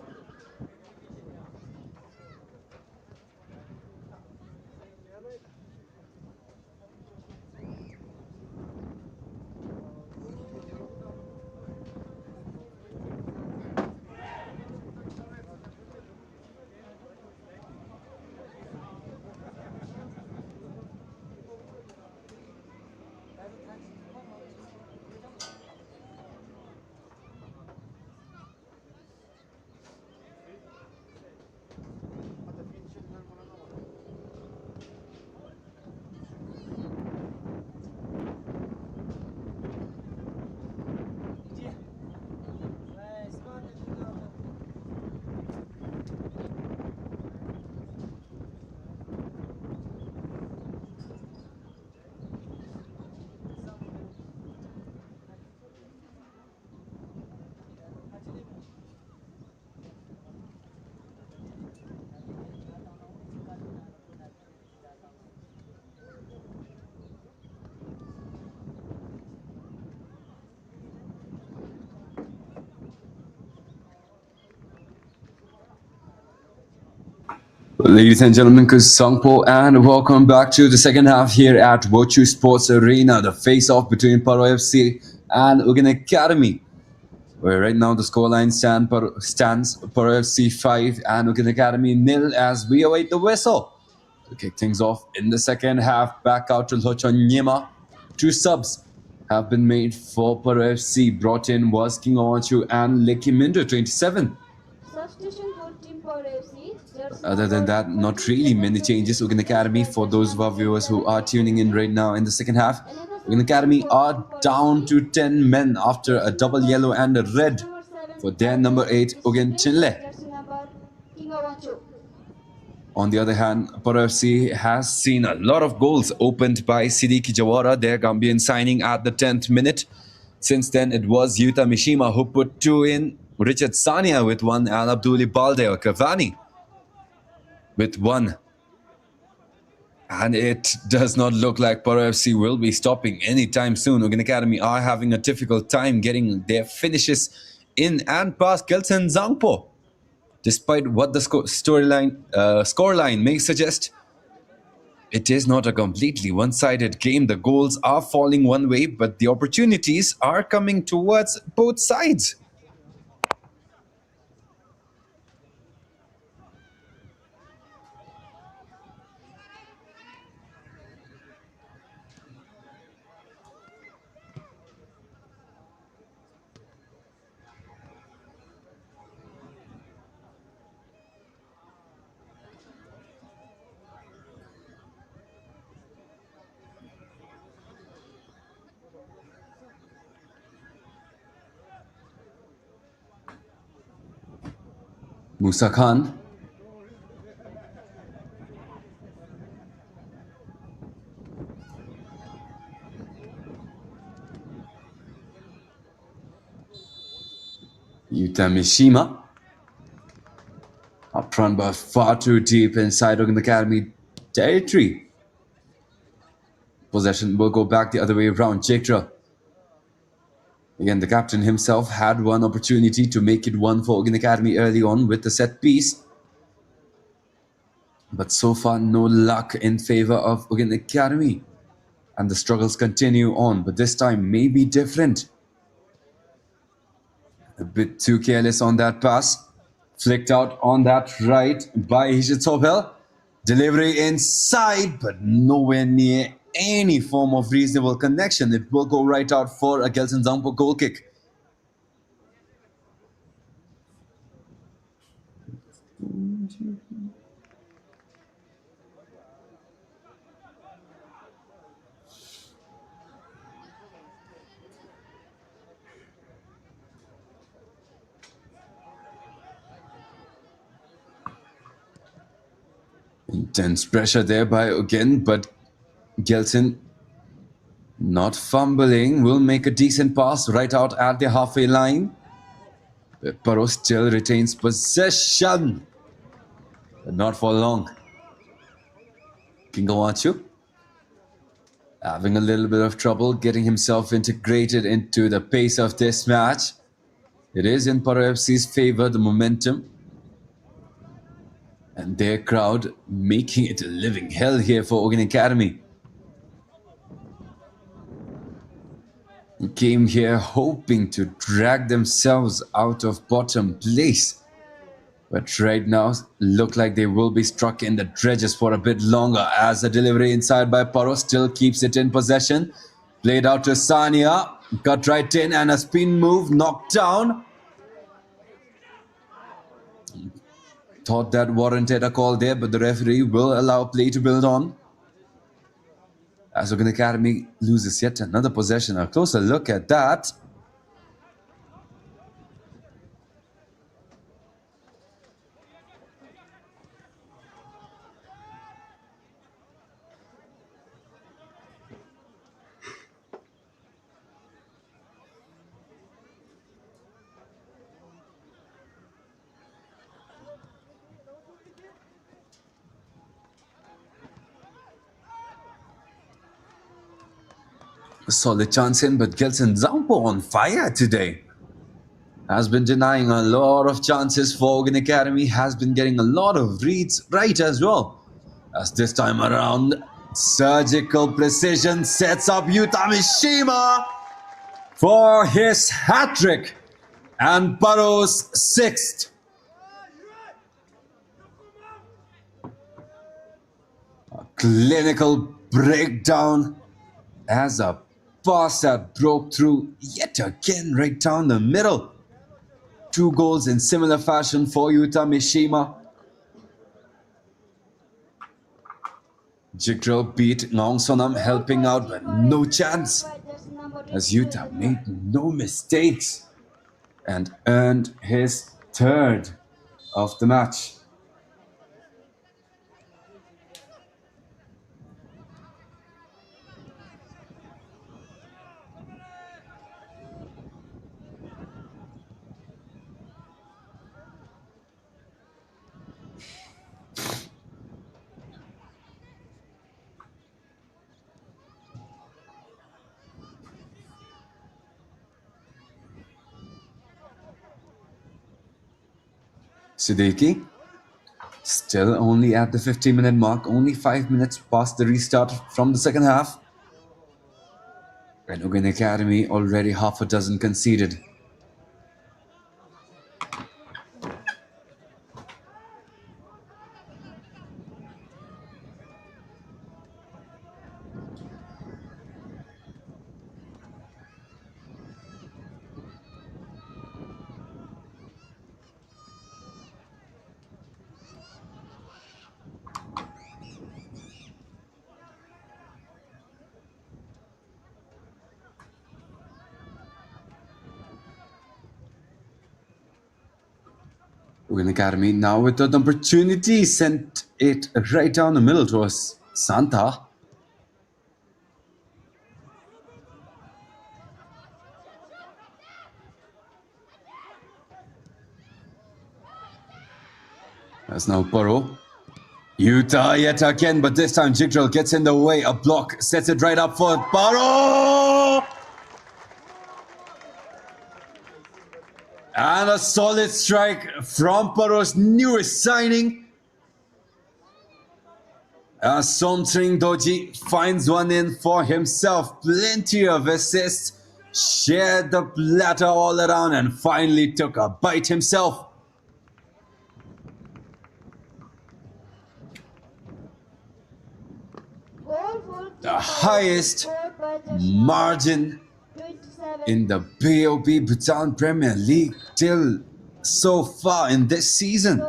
Ladies and gentlemen, Sangpo, and welcome back to the second half here at Virtue Sports Arena, the face-off between PARO FC and UGYEN Academy. Where right now the scoreline stands PARO FC 5 and UGYEN Academy 0 as we await the whistle to kick things off in the second half. Back out to Lochon Nyema. 2 subs have been made for PARO FC. Brought in was King Owanchu and Leki Mindo, 27. Substitution for Team PARO FC. Other than that, not really many changes. UGYEN Academy, for those of our viewers who are tuning in right now in the second half, UGYEN Academy are down to 10 men after a double yellow and a red for their number 8, UGYEN Chinle. On the other hand, PARO FC has seen a lot of goals opened by Sidiki Jawara, their Gambian signing at the 10th minute. Since then, it was Yuta Mishima who put 2 in, Richard Sania with 1, and Abduli Balde or Cavani with 1. And it does not look like PARO FC will be stopping anytime soon. UGYEN Academy are having a difficult time getting their finishes in and past Kelsen Zangpo. Despite what the scoreline may suggest, it is not a completely one-sided game. The goals are falling one way, but the opportunities are coming towards both sides. Musa Khan. Yuta Mishima. Up front, but far too deep inside UGYEN Academy territory. Possession will go back the other way around. Chekra. Again, the captain himself had one opportunity to make it 1 for UGYEN Academy early on with the set piece. But so far, no luck in favor of UGYEN Academy. And the struggles continue on, but this time may be different. A bit too careless on that pass. Flicked out on that right by Hishitopel. Delivery inside, but nowhere near any form of reasonable connection. It will go right out for a Gelson Zampo goal kick. Intense pressure there by UGYEN, but Gelson not fumbling, will make a decent pass right out at the halfway line. PARO still retains possession, but not for long. Kingawachu having a little bit of trouble getting himself integrated into the pace of this match. It is in PARO FC's favor, the momentum. And their crowd making it a living hell here for UGYEN Academy. Came here hoping to drag themselves out of bottom place. But right now, look like they will be stuck in the dredges for a bit longer as the delivery inside by PARO still keeps it in possession. Played out to Sania, got right in and a spin move knocked down. Thought that warranted a call there, but the referee will allow play to build on. As UGYEN Academy loses yet another possession. A closer look at that. A solid chance in, but Gelson Zampo on fire today. Has been denying a lot of chances for UGYEN Academy, has been getting a lot of reads right as well. As this time around, surgical precision sets up Yuta Mishima for his hat-trick and PARO's 6th. A clinical breakdown as a pass that broke through yet again right down the middle. 2 goals in similar fashion for Yuta Mishima. Jigdrill beat Nongsonam, helping out, but no chance, as Yuta made no mistakes and earned his 3rd of the match. Siddiqui, still only at the 50-minute mark, only 5 minutes past the restart from the second half. And UGYEN Academy already half a dozen conceded. UGYEN Academy now with an opportunity, sent it right down the middle towards Santa. That's now PARO. Yuta yet again, but this time Jigdrill gets in the way. A block sets it right up for PARO! And a solid strike from PARO's newest signing. As Somtring Doji finds one in for himself. Plenty of assists. Shared the platter all around and finally took a bite himself. The highest margin in the BoB Bhutan Premier League till so far in this season.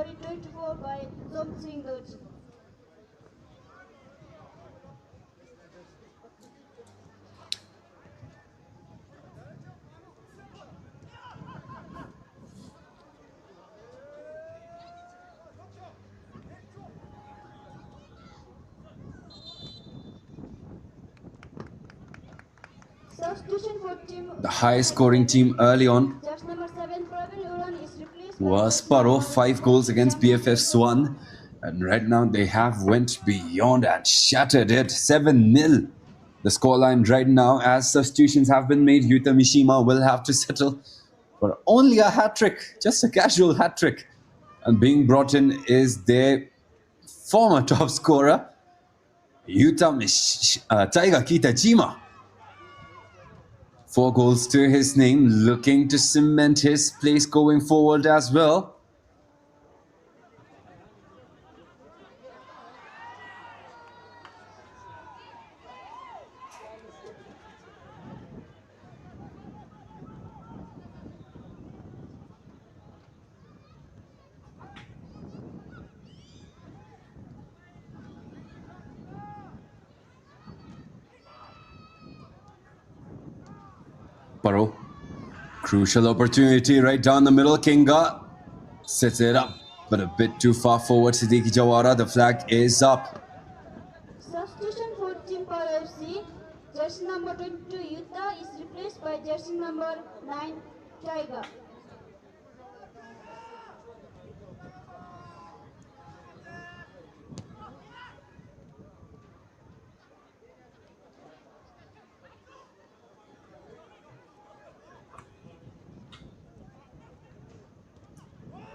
The highest scoring team early on was PARO, 5 goals against BFF Swan. And right now they have went beyond and shattered it, 7-0. The scoreline right now, as substitutions have been made, Yuta Mishima will have to settle but only a hat-trick, just a casual hat-trick. And being brought in is their former top scorer, Taiga Kitajima. 4 goals to his name, looking to cement his place going forward as well. Paro, crucial opportunity right down the middle. Kinga sets it up, but a bit too far forward. Siddiqui Jawara, the flag is up. Substitution for Team PARO FC. Jersey number 22 Yuta is replaced by jersey number 9 Tiger.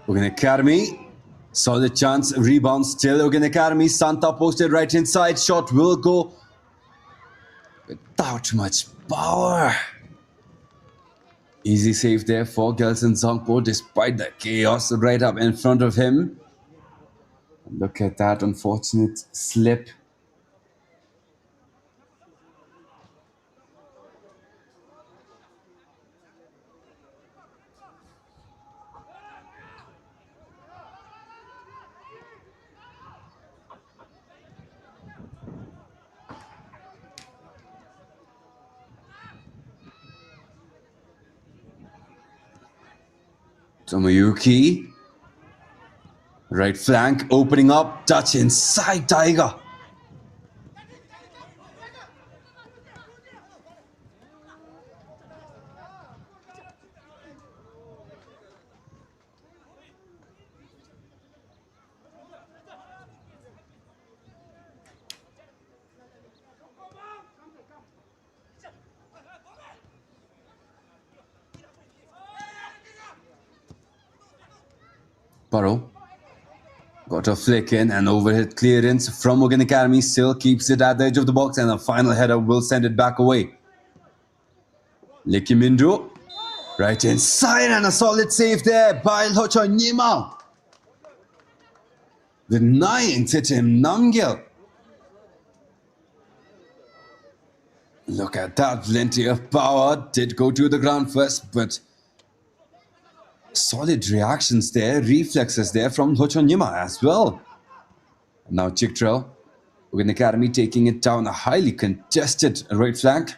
UGYEN Academy, solid chance, rebound still. UGYEN Academy, Santa posted right inside. Shot will go without much power. Easy save there for Gelson Zongpo despite the chaos right up in front of him. Look at that unfortunate slip. Tomoyuki, right flank opening up, touch inside Taiga. Paro got a flick in and overhead clearance from UGYEN Academy, still keeps it at the edge of the box, and a final header will send it back away. Lekimindo, right inside, and a solid save there by Lochonyima. Denying Titim Namgyal. Look at that, plenty of power. Did go to the ground first, but solid reactions there, reflexes there from Lochonyima as well. Now Chiktrell, UGYEN Academy taking it down a highly contested right flank.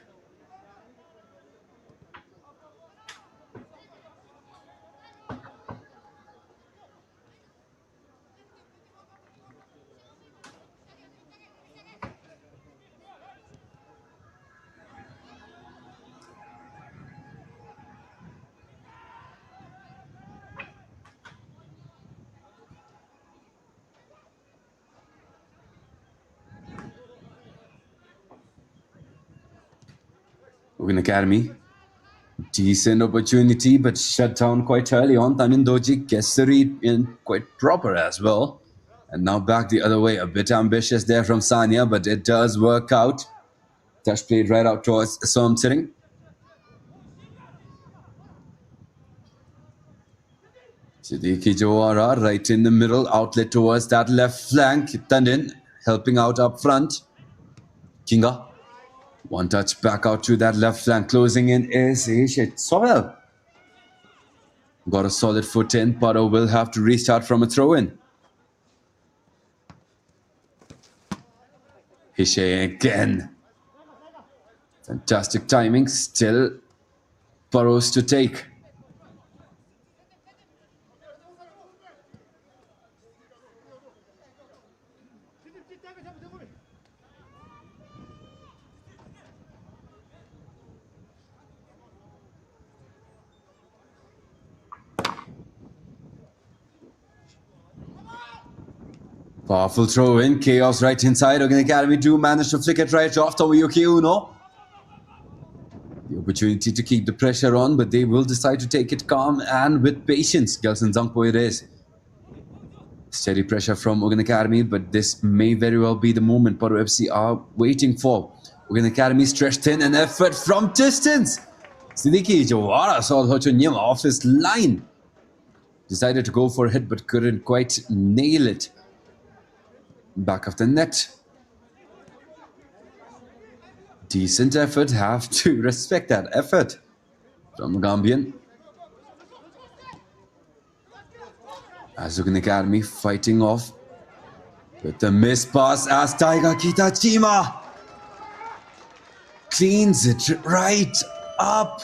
UGYEN Academy, decent opportunity, but shut down quite early on. Tanindoji gets the read in quite proper as well. And now back the other way, a bit ambitious there from Sanya, but it does work out. Touch played right out towards Som Sitting. Siddiqui Jawara right in the middle, outlet towards that left flank. Tandin helping out up front. Kinga. One touch back out to that left flank. Closing in is Ishit Sovel. Got a solid foot in. Paro will have to restart from a throw-in. Hishe again. Fantastic timing. Still Paro's to take. Powerful throw in, chaos right inside. UGYEN Academy do manage to flick it right off. Tomoyuki Uno. The Opportunity to keep the pressure on, but they will decide to take it calm and with patience. Gelson Zangpo it is. Steady pressure from UGYEN Academy, but this may very well be the moment PARO FC are waiting for. UGYEN Academy stretched in an effort from distance. Siddiqui Jawara saw Hochonyim off his line. Decided to go for a hit, but couldn't quite nail it. Back of the net. Decent effort, have to respect that effort from Gambian. As UGYEN Academy fighting off with the missed pass as Taiga Kitachima cleans it right up.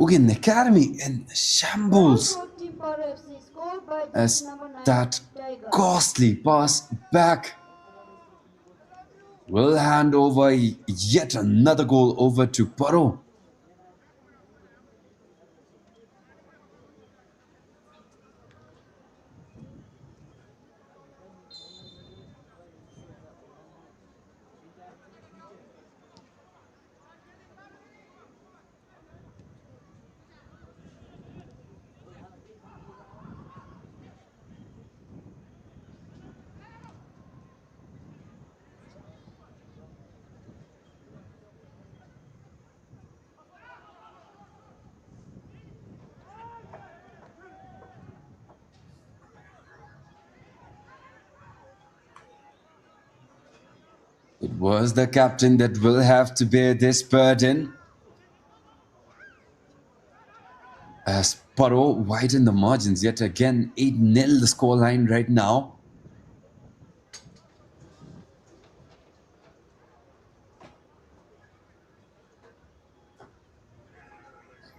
UGYEN Academy in shambles as that costly pass back will hand over yet another goal over to PARO. It was the captain that will have to bear this burden. As PARO widen the margins yet again, 8-0 the scoreline right now.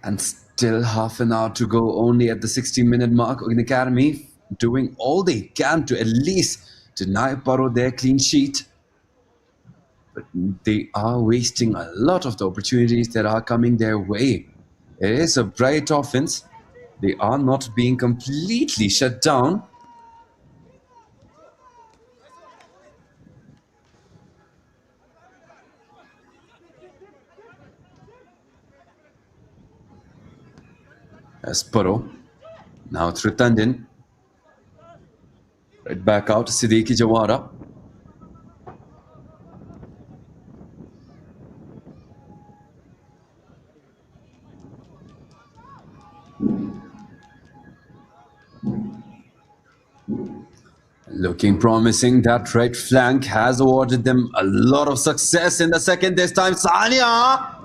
And still half an hour to go, only at the 60-minute mark. UGYEN Academy doing all they can to at least deny PARO their clean sheet. But they are wasting a lot of the opportunities that are coming their way. It is a bright offense. They are not being completely shut down. As PARO, now through Tandin. Right back out to Siddiqui Jawara. Looking promising. That right flank has awarded them a lot of success in the second this time. Sania!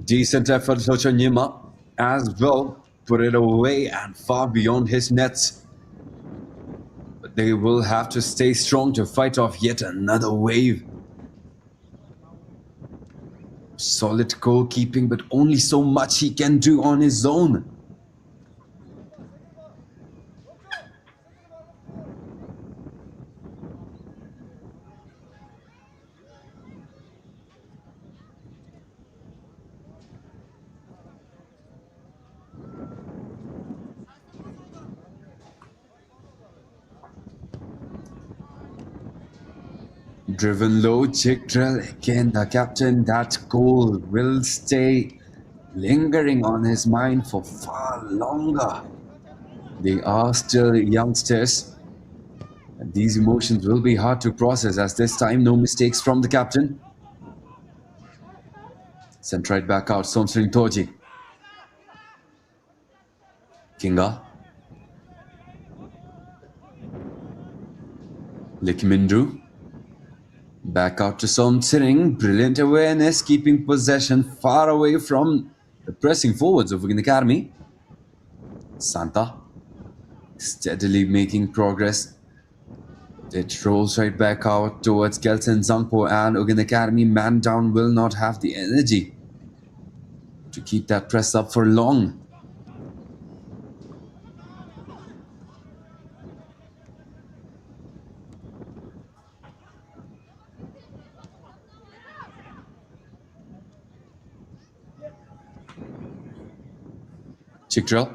Decent effort, Hochonyima as well. Put it away and far beyond his nets. But they will have to stay strong to fight off yet another wave. Solid goalkeeping, but only so much he can do on his own. Driven low, Chikdrell again, the captain. That goal will stay lingering on his mind for far longer. They are still youngsters, and these emotions will be hard to process, as this time no mistakes from the captain. Sent right back out, Somsring Toji. Kinga. Likmindu. Back out to Somsring. Brilliant awareness, keeping possession far away from the pressing forwards of UGYEN Academy. Santa. Steadily making progress. It rolls right back out towards Gelson Zangpo, and UGYEN Academy man down will not have the energy to keep that press up for long. Chikdrill.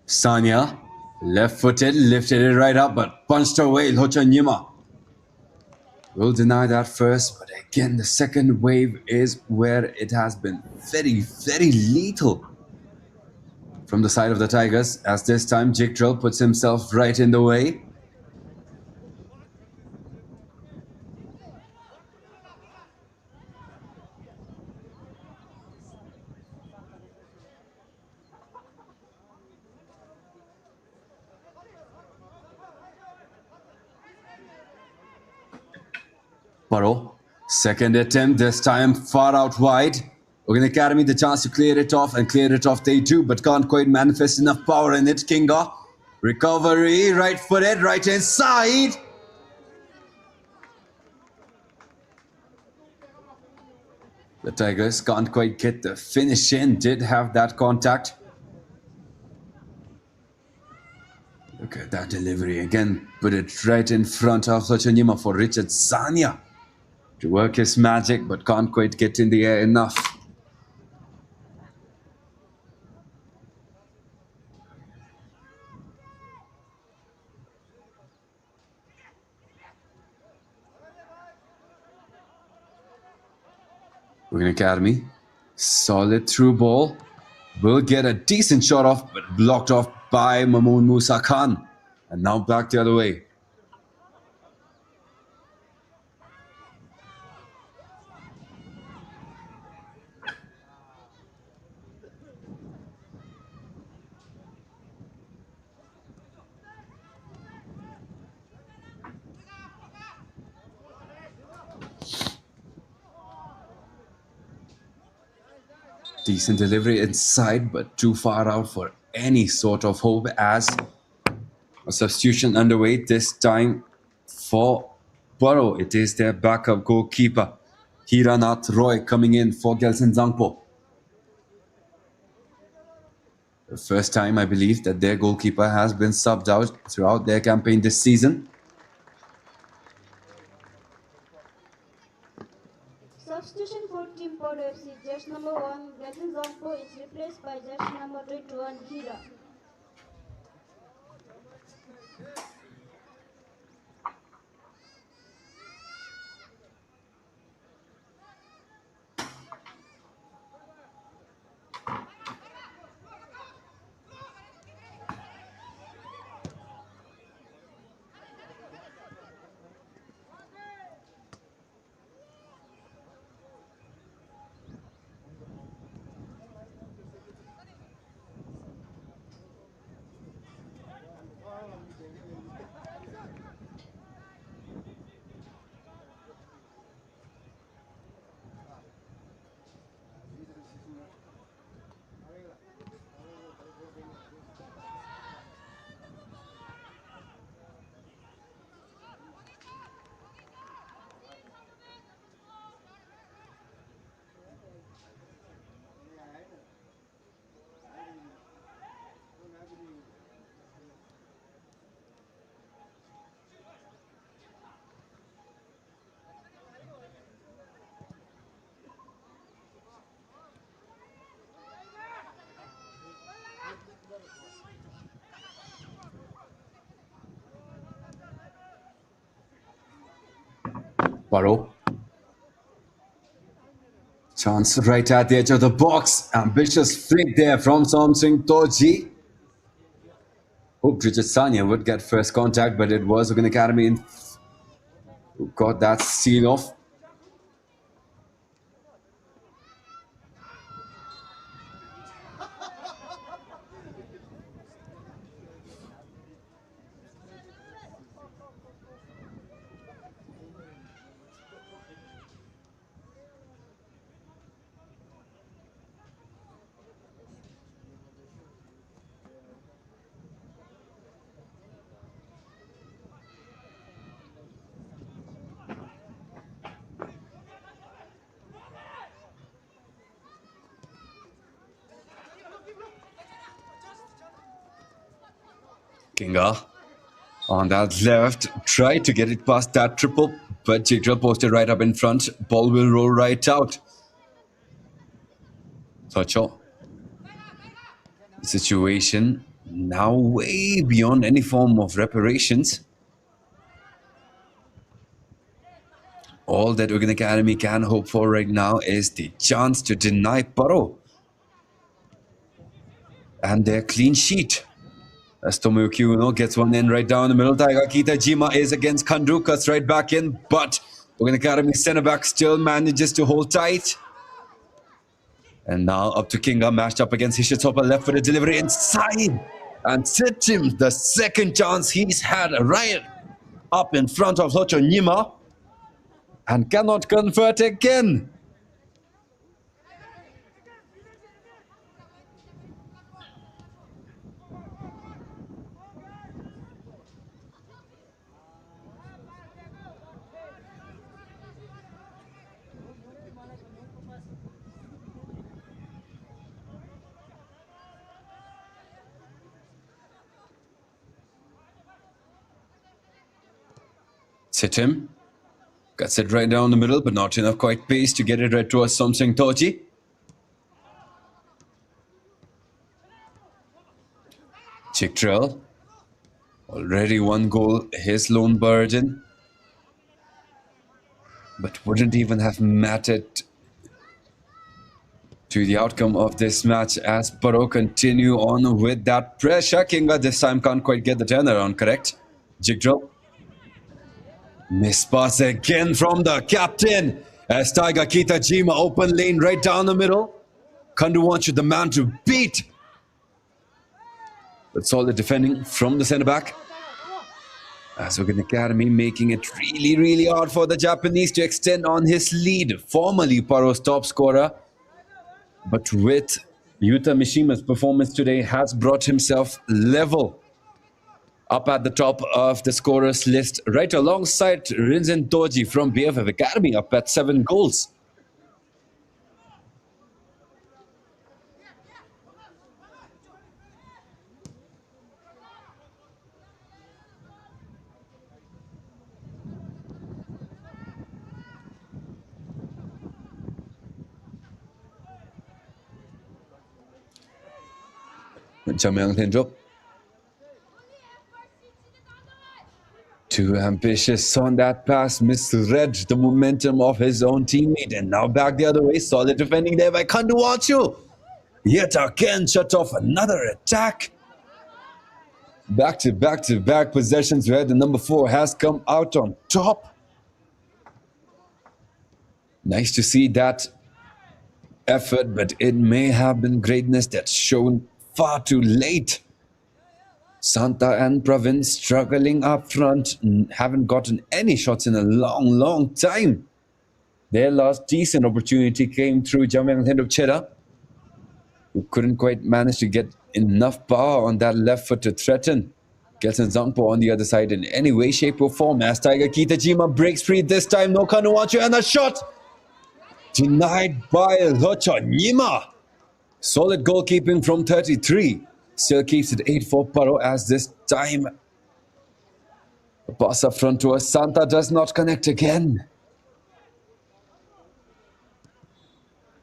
Sanya, left-footed, lifted it right up, but punched away. Lochanyima will deny that first, but again, the second wave is where it has been very, very lethal from the side of the Tigers, as this time Jigdrill puts himself right in the way. PARO, second attempt, this time far out wide. UGYEN Academy the chance to clear it off, and clear it off they do, but can't quite manifest enough power in it. Kinga, recovery, right footed, right inside. The Tigers can't quite get the finish in, did have that contact. Look at that delivery again, put it right in front of Lochanyima for Richard Sanya to work his magic, but can't quite get in the air enough. UGYEN Academy, solid through ball, will get a decent shot off, but blocked off by Mamoon Musa Khan. And now back the other way. Decent delivery inside, but too far out for any sort of hope, as a substitution underway this time for PARO. It is their backup goalkeeper, Hiranath Roy, coming in for Gelson Zangpo. The first time, I believe, that their goalkeeper has been subbed out throughout their campaign this season. Substitution for Team PARO FC, jersey number 1, Gelson Zangpo is replaced by jersey number 21, Hira. PARO. Chance right at the edge of the box. Ambitious flick there from Somsing Toji. Hoped Richard Sanya would get first contact, but it was UGYEN Academy who got that seal off. Kinga on that left, tried to get it past that triple, but Jigdrill posted right up in front. Ball will roll right out. Socho. Situation now way beyond any form of reparations. All that UGYEN Academy can hope for right now is the chance to deny PARO and their clean sheet. As Tomoyuki gets one in right down the middle. Taiga Kitajima is against Kandu, cuts right back in, but UGYEN Academy centre back still manages to hold tight. And now up to Kinga, matched up against Hishitopa, left for the delivery inside. And set him the second chance he's had right up in front of Hocho Nima. And cannot convert again. Sit him. Cuts it right down the middle, but not enough quite pace to get it right towards Somsing Toji. Jigdrill. Already one goal, his lone burden. But wouldn't even have mattered to the outcome of this match as PARO continue on with that pressure. Kinga this time can't quite get the turnaround correct. Jigdrill. Miss pass again from the captain as Taiga Kitajima open lane right down the middle. Kandu wants the man to beat. But solid defending from the centre back. As UGYEN Academy making it really hard for the Japanese to extend on his lead. Formerly PARO's top scorer. But with Yuta Mishima's performance today has brought himself level up at the top of the scorers list, right alongside Rinzen Toji from BFF Academy, up at 7 goals. Jamyang Tendrop. Too ambitious on that pass, misread the momentum of his own teammate, and now back the other way. Solid defending there by Kanduwachu. Yet again, shut off another attack. Back to back possessions where the number 4 has come out on top. Nice to see that effort, but it may have been greatness that's shown far too late. Santa and Pravin struggling up front, haven't gotten any shots in a long time. Their last decent opportunity came through Jamyang Tendrop Cheda, who couldn't quite manage to get enough power on that left foot to threaten Gelson Zangpo on the other side in any way, shape or form. As Taiga Kitajima breaks free this time, no Kanuwachu, and a shot denied by Hocho Nima. Solid goalkeeping from 33. Still keeps it 8 for PARO as this time the pass up front to Santa does not connect again.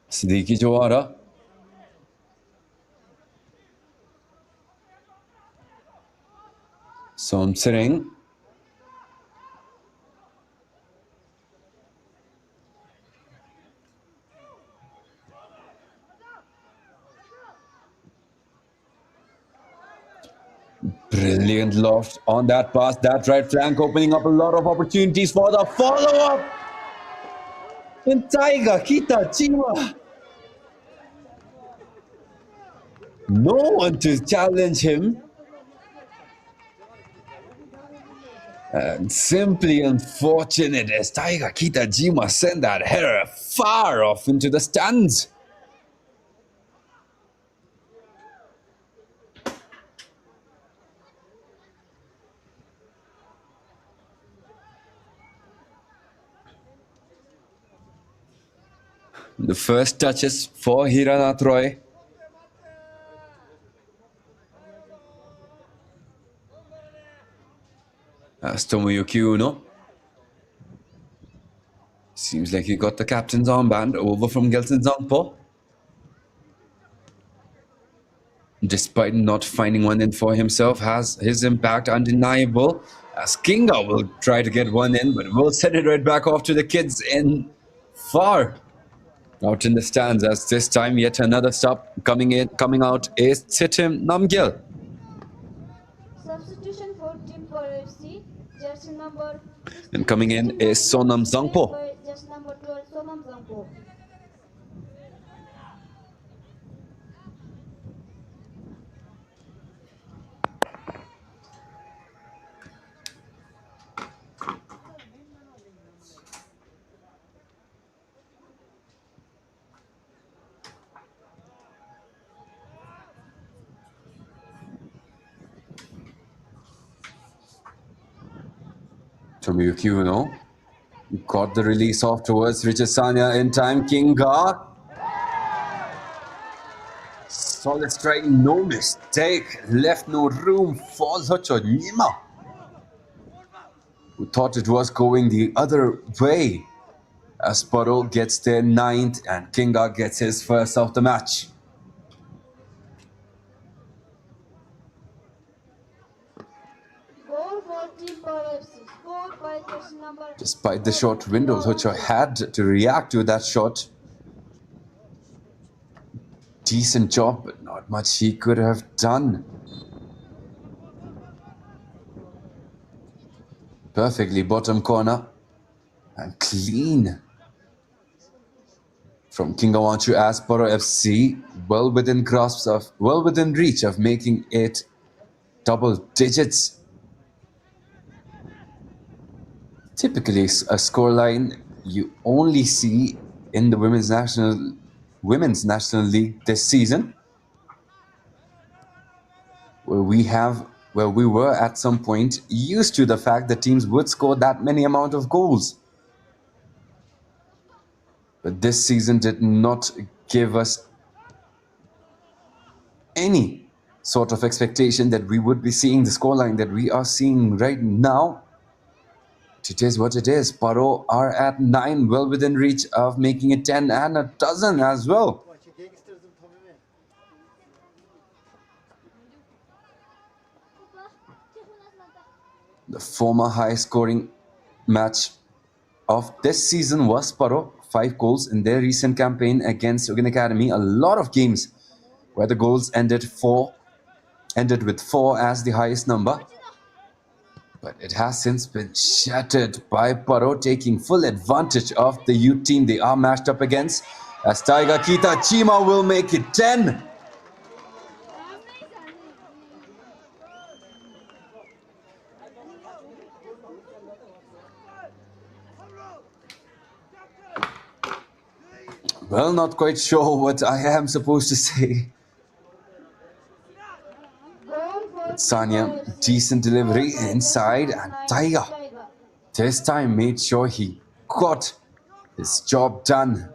Siddiqui Jawara. Somsering. Brilliant loft on that pass, that right flank opening up a lot of opportunities for the follow-up. And Taiga Kitajima. No one to challenge him. And simply unfortunate as Taiga Kitajima sent that header far off into the stands. The first touches for Hiranath Roy. As Tomoyuki Uno. Seems like he got the captain's armband over from Gelson Zangpo. Despite not finding one in for himself, has his impact undeniable. As Kinga will try to get one in, but will send it right back off to the kids in far out in the stands. As this time, yet another stop coming out is Titim Namgyal. Substitution for Team PARO FC, jersey number 16. And coming in is Sonam Zangpo. Jersey number 12, Sonam Zangpo. Tomoyuki Uno got the release off towards Richard Sanya in time. Kinga. Solid strike, no mistake. Left no room for Zocho Nima, who thought it was going the other way. As PARO gets their 9th and Kinga gets his first of the match. Goal for Team PARO FC, scored by jersey number. Despite the short window, Zocho had to react to that shot. Decent job, but not much he could have done. Perfectly bottom corner and clean from Kingawanchu as PARO FC, well within reach of making it double digits. Typically, a scoreline you only see in the Women's National League this season, where we were at some point used to the fact that teams would score that many amount of goals. But this season did not give us any sort of expectation that we would be seeing the scoreline that we are seeing right now. It is what it is. PARO are at 9, well within reach of making it 10 and a dozen as well. The former high-scoring match of this season was PARO. 5 goals in their recent campaign against UGYEN Academy. A lot of games where the goals ended with 4 as the highest number. But it has since been shattered by PARO, taking full advantage of the youth team they are matched up against. As Taiga Kita Chima will make it 10. Well, not quite sure what I am supposed to say. Sanya, decent delivery inside, and Taiga this time made sure he got his job done.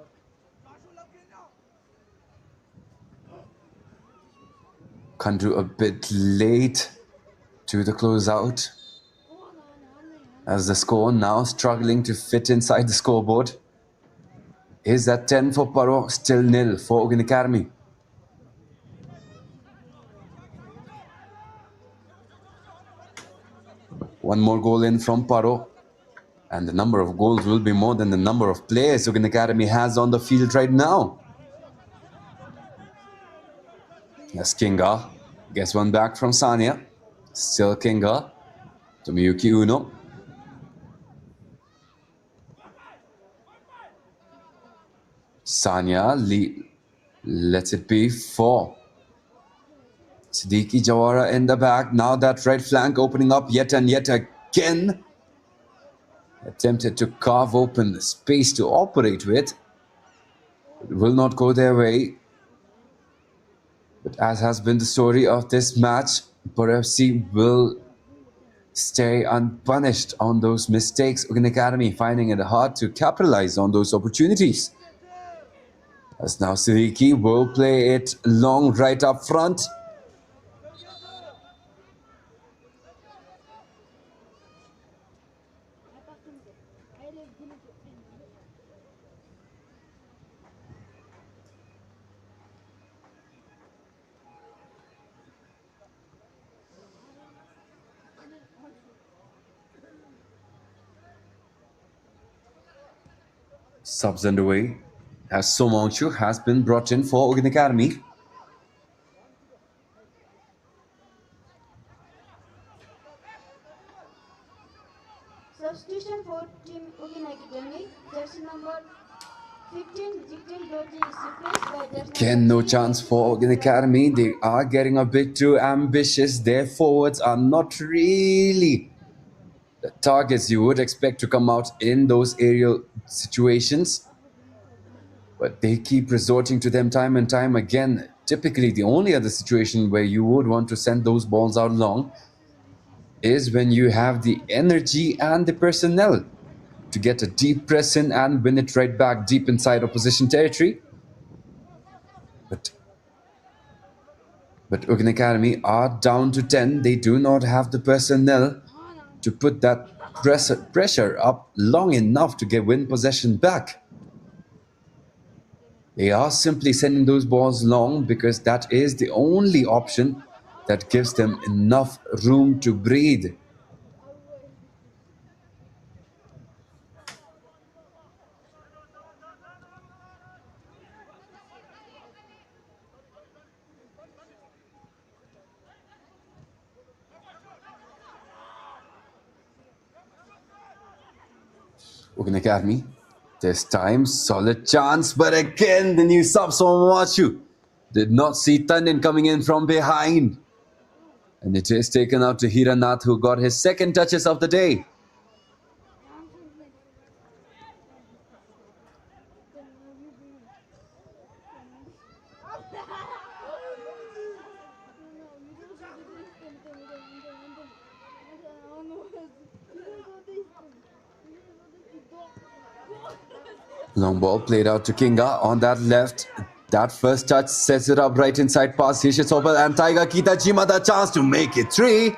Kandu a bit late to the closeout, as the score now struggling to fit inside the scoreboard. Is that 10 for PARO, still nil for UGYEN Academy. One more goal in from PARO, and the number of goals will be more than the number of players UGYEN Academy has on the field right now. As Kinga gets one back from Sanya. Still Kinga. Tomoyuki Uno. Sanya lets it be for Siddiqui Jawara in the back. Now that right flank opening up yet and yet again. Attempted to carve open the space to operate with. It will not go their way. But as has been the story of this match, PARO FC will stay unpunished on those mistakes. UGYEN Academy finding it hard to capitalize on those opportunities. As now Siddiqui will play it long right up front. Subs underway as Somangchu has been brought in for UGYEN Academy. Substitution for Team UGYEN Academy, jersey number 15, Jikten Dorji is replaced by jersey Again, no chance for UGYEN Academy. They are getting a bit too ambitious. Their forwards are not really the targets you would expect to come out in those aerial situations. But they keep resorting to them time and time again. Typically, the only other situation where you would want to send those balls out long is when you have the energy and the personnel to get a deep press in and win it right back deep inside opposition territory. But UGYEN Academy are down to 10. They do not have the personnel to put that pressure up long enough to win possession back. They are simply sending those balls long because that is the only option that gives them enough room to breathe. UGYEN Academy, this time solid chance, but again the new sub Somawachu did not see Tandin coming in from behind. And it is taken out to Hiranath, who got his second touches of the day. Long ball played out to Kinga on that left. That first touch sets it up right inside past Hishitopal and Taiga Kitajima the chance to make it 3.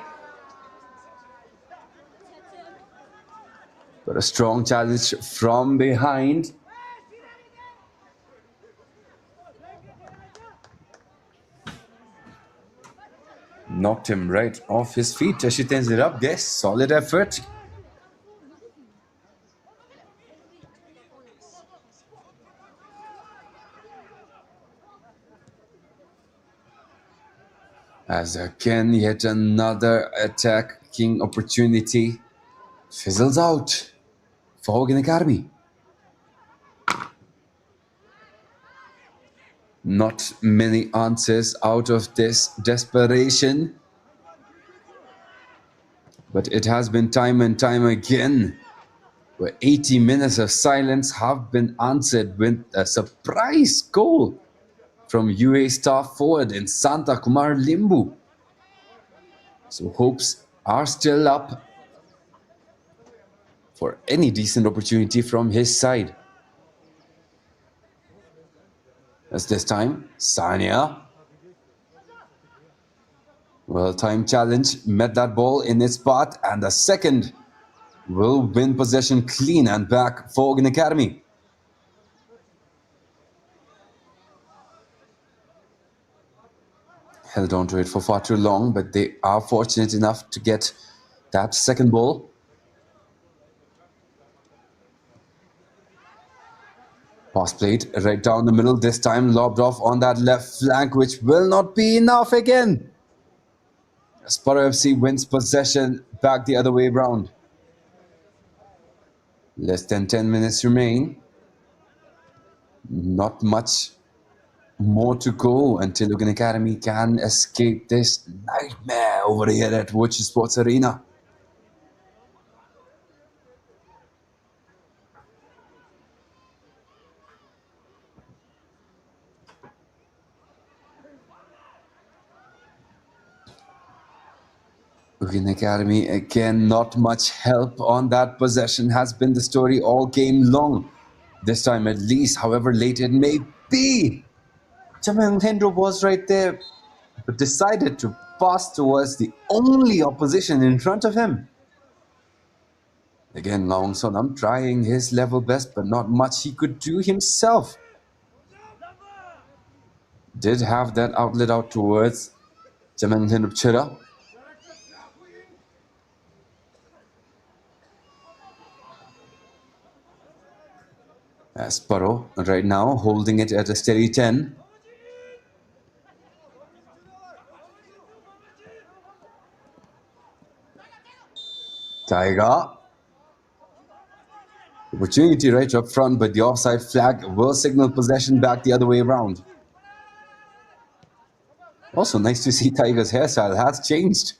But a strong challenge from behind. Knocked him right off his feet. Tashitens it up. Yes, solid effort. As again, yet another attacking opportunity fizzles out for UGYEN Academy. Not many answers out of this desperation. But it has been time and time again where 80 minutes of silence have been answered with a surprise goal from UA star forward in Santa Kumar Limbu. So hopes are still up for any decent opportunity from his side. As this time, Sania. Well-timed challenge met that ball in its path, and the second will win possession clean and back for UGYEN Academy. Held on to it for far too long, but they are fortunate enough to get that second ball. Pass played right down the middle, this time lobbed off on that left flank, which will not be enough again. As PARO FC wins possession back the other way round. Less than 10 minutes remain. Not much more to go until UGYEN Academy can escape this nightmare over here at Wuchi Sports Arena. UGYEN Academy again, not much help on that possession has been the story all game long. This time at least, however late it may be. Jamang Hendro was right there, but decided to pass towards the only opposition in front of him. Again, Long Sonam trying his level best, but not much he could do himself. Did have that outlet out towards Jamang Hendro. As PARO right now holding it at a steady 10. Tiger. Opportunity right up front, but the offside flag will signal possession back the other way around. Also nice to see Tiger's hairstyle has changed.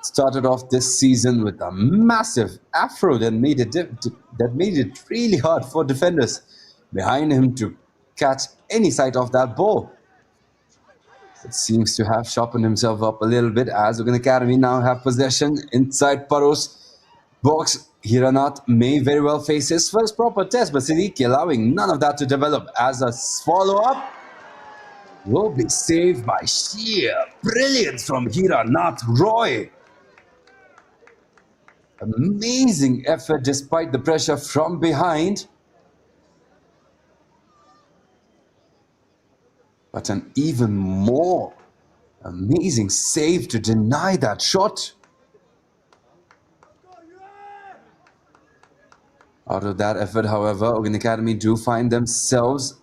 Started off this season with a massive afro that made it really hard for defenders behind him to catch any sight of that ball. It seems to have sharpened himself up a little bit as UGYEN Academy now have possession inside PARO's box. Hiranat may very well face his first proper test, but Siddiqui allowing none of that to develop as a follow-up will be saved by sheer brilliance from Hiranat Roy. Amazing effort despite the pressure from behind. But an even more amazing save to deny that shot. Out of that effort, however, UGYEN Academy do find themselves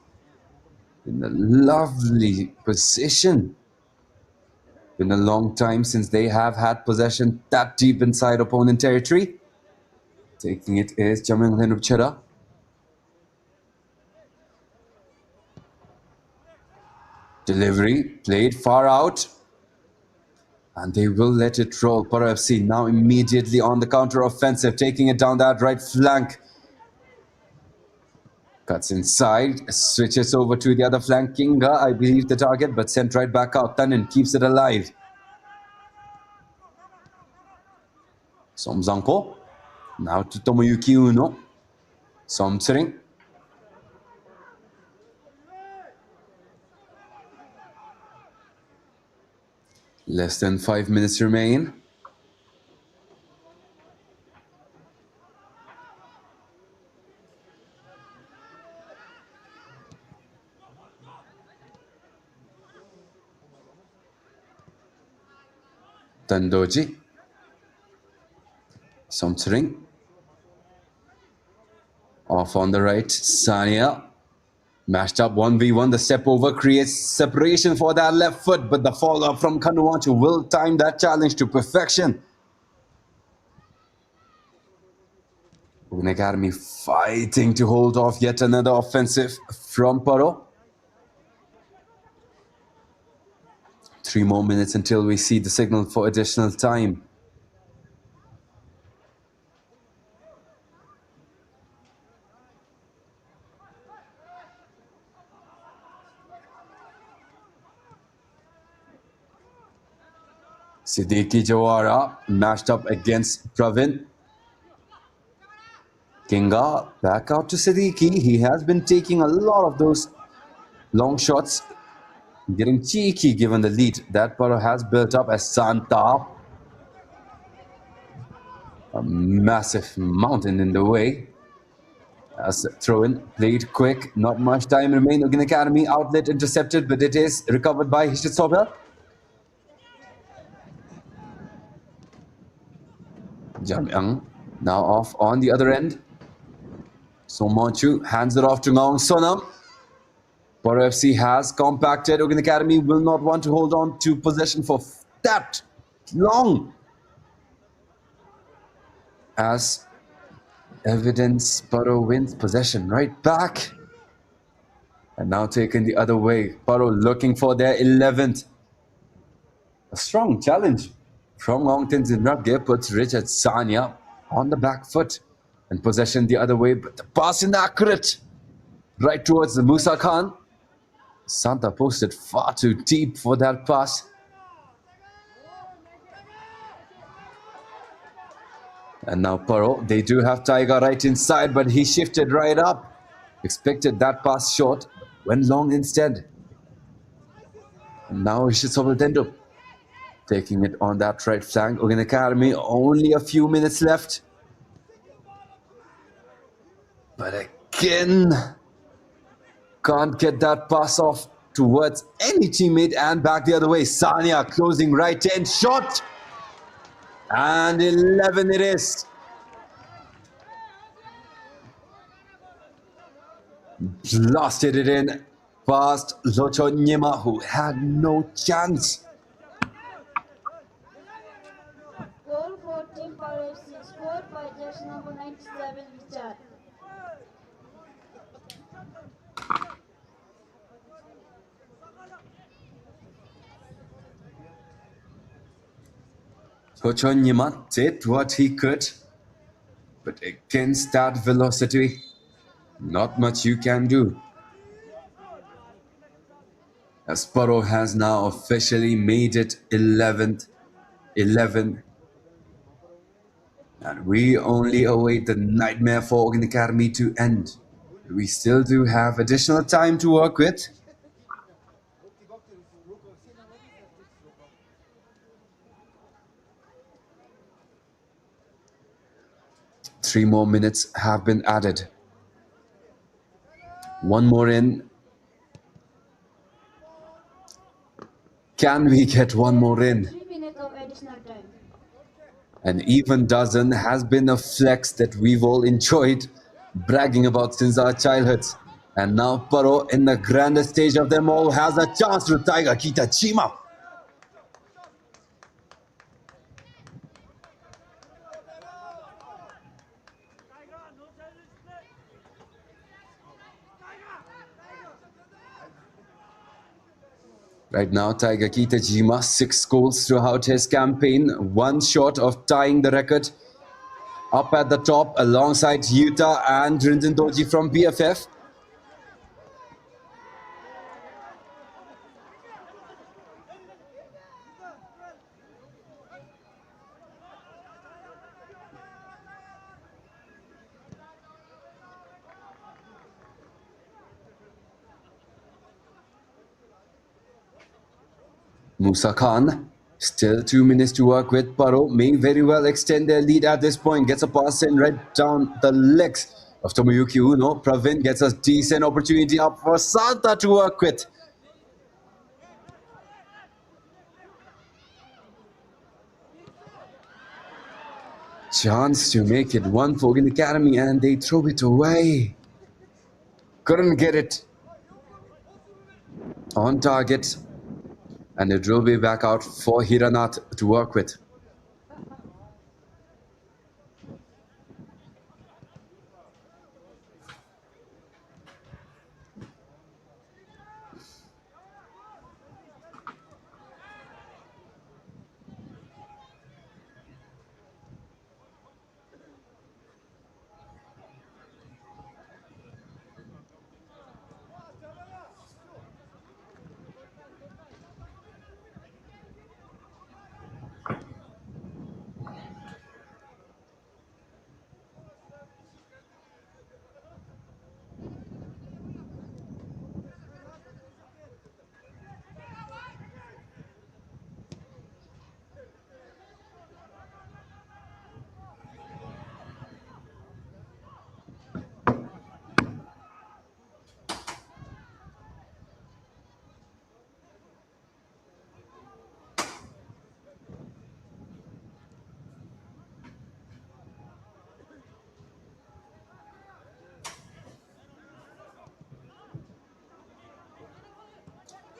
in a lovely position. Been a long time since they have had possession that deep inside opponent territory. Taking it is Jamil Henupchera. Delivery played far out. And they will let it roll. PARO FC now immediately on the counter offensive, taking it down that right flank. Cuts inside, switches over to the other flank. Kinga, I believe the target, but sent right back out. Tannen keeps it alive. Somzangpo. Now to Tomoyuki Uno. Somtsering. Less than 5 minutes remain. Tandoji. Somtsering. Off on the right, Sania. Mashed up 1v1, the step over creates separation for that left foot, but the follow-up from Kanuachu will time that challenge to perfection. UGYEN Academy fighting to hold off yet another offensive from PARO. 3 more minutes until we see the signal for additional time. Siddiqui Jawara mashed up against Pravin. Kinga back out to Siddiqui. He has been taking a lot of those long shots, getting cheeky given the lead that PARO has built up as Santa. A massive mountain in the way. As throw-in played quick, not much time remained. UGYEN Academy outlet intercepted, but it is recovered by Hishitsobe. Jamyang now off on the other end. Somonchu hands it off to Ngaung Sonam. PARO FC has compacted. UGYEN Academy will not want to hold on to possession for that long. As evidence, PARO wins possession right back. And now taken the other way. PARO looking for their 11th. A strong challenge from Ngongtin Zimbabwe puts Richard Sanya on the back foot and possession the other way, but the pass inaccurate. Right towards the Musa Khan. Santa posted far too deep for that pass. And now PARO, they do have Tiger right inside, but he shifted right up. Expected that pass short, went long instead. And now Ishitsobe Dendo taking it on that right flank. UGYEN Academy, only a few minutes left. But again, can't get that pass off towards any teammate and back the other way. Sania closing right end shot. And 11 it is. blasted it in past Lochonyema, who had no chance. Goal for Team PARO FC, scored by jersey number 97, Richard. Lochonyema did what he could, but against that velocity, not much you can do. As PARO has now officially made it 11, and we only await the nightmare for UGYEN Academy to end. We still do have additional time to work with. Three more minutes have been added. One more in. Can we get one more in? 3 minutes of additional time. An even dozen has been a flex that we've all enjoyed bragging about since our childhoods. And now PARO, in the grandest stage of them all, has a chance to Tiger Kitachima. Right now, Tiger Kitachima, 6 goals throughout his campaign, one short of tying the record. Up at the top, alongside Yuta and Rinzin Doji from BFF. Musa Khan, still 2 minutes to work with. PARO may very well extend their lead at this point. Gets a pass in right down the legs of Tomoyuki Uno. Pravin gets a decent opportunity up for Santa to work with. Chance to make it one for UGYEN Academy, and they throw it away. Couldn't get it on target. And it will be back out for Hiranath to work with.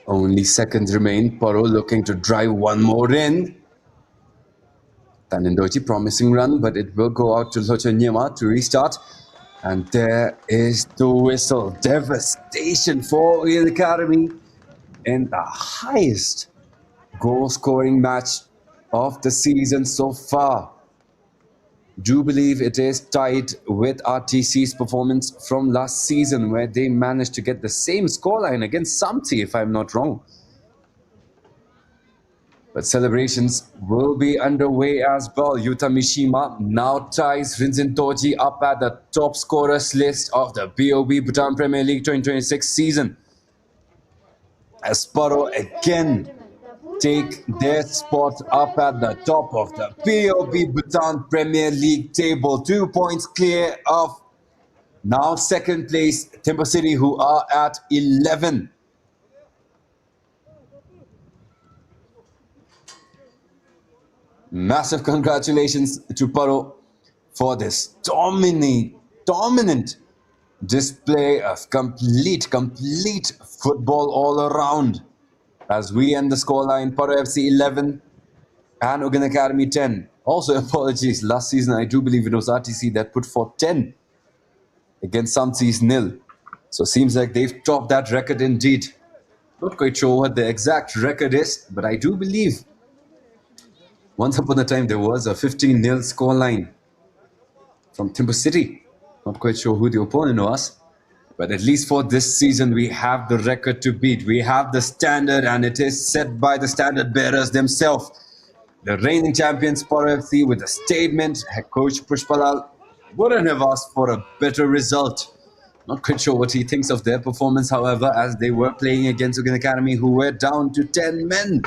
Only seconds remain. PARO looking to drive one more in. Tanindoji promising run, but it will go out to Lochonyema to restart. And there is the whistle. Devastation for UGYEN Academy in the highest goal-scoring match of the season so far. Do believe it is tied with RTC's performance from last season, where they managed to get the same scoreline against Samti, if I'm not wrong. But celebrations will be underway as well. Yuta Mishima now ties Rinzin Toji up at the top scorers list of the BoB Bhutan Premier League 2026 season. As PARO again take their spot up at the top of the BoB Bhutan Premier League table. 2 points clear of now second place Timber City, who are at 11. Massive congratulations to PARO for this dominant display of complete football all around as we end the scoreline. PARO FC 11 and UGYEN Academy 10. Also, apologies, last season I do believe it was RTC that put forth 10 against Samtsi's 0. So seems like they've topped that record indeed. Not quite sure what the exact record is, but I do believe once upon a time there was a 15-0 scoreline from Timber City. Not quite sure who the opponent was, but at least for this season we have the record to beat. We have the standard, and it is set by the standard bearers themselves. The reigning champions PARO FC with a statement. Head coach Pushpalal wouldn't have asked for a better result. Not quite sure what he thinks of their performance, however, as they were playing against UGYEN Academy, who were down to 10 men.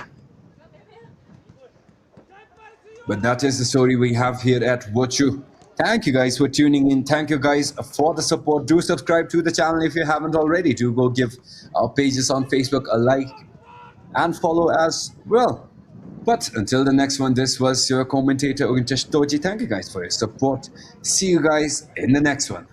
But that is the story we have here at Watchu. Thank you guys for tuning in. Thank you guys for the support. Do subscribe to the channel if you haven't already. Do go give our pages on Facebook a like and follow as well. But until the next one, this was your commentator, Uguntesh Toji. Thank you guys for your support. See you guys in the next one.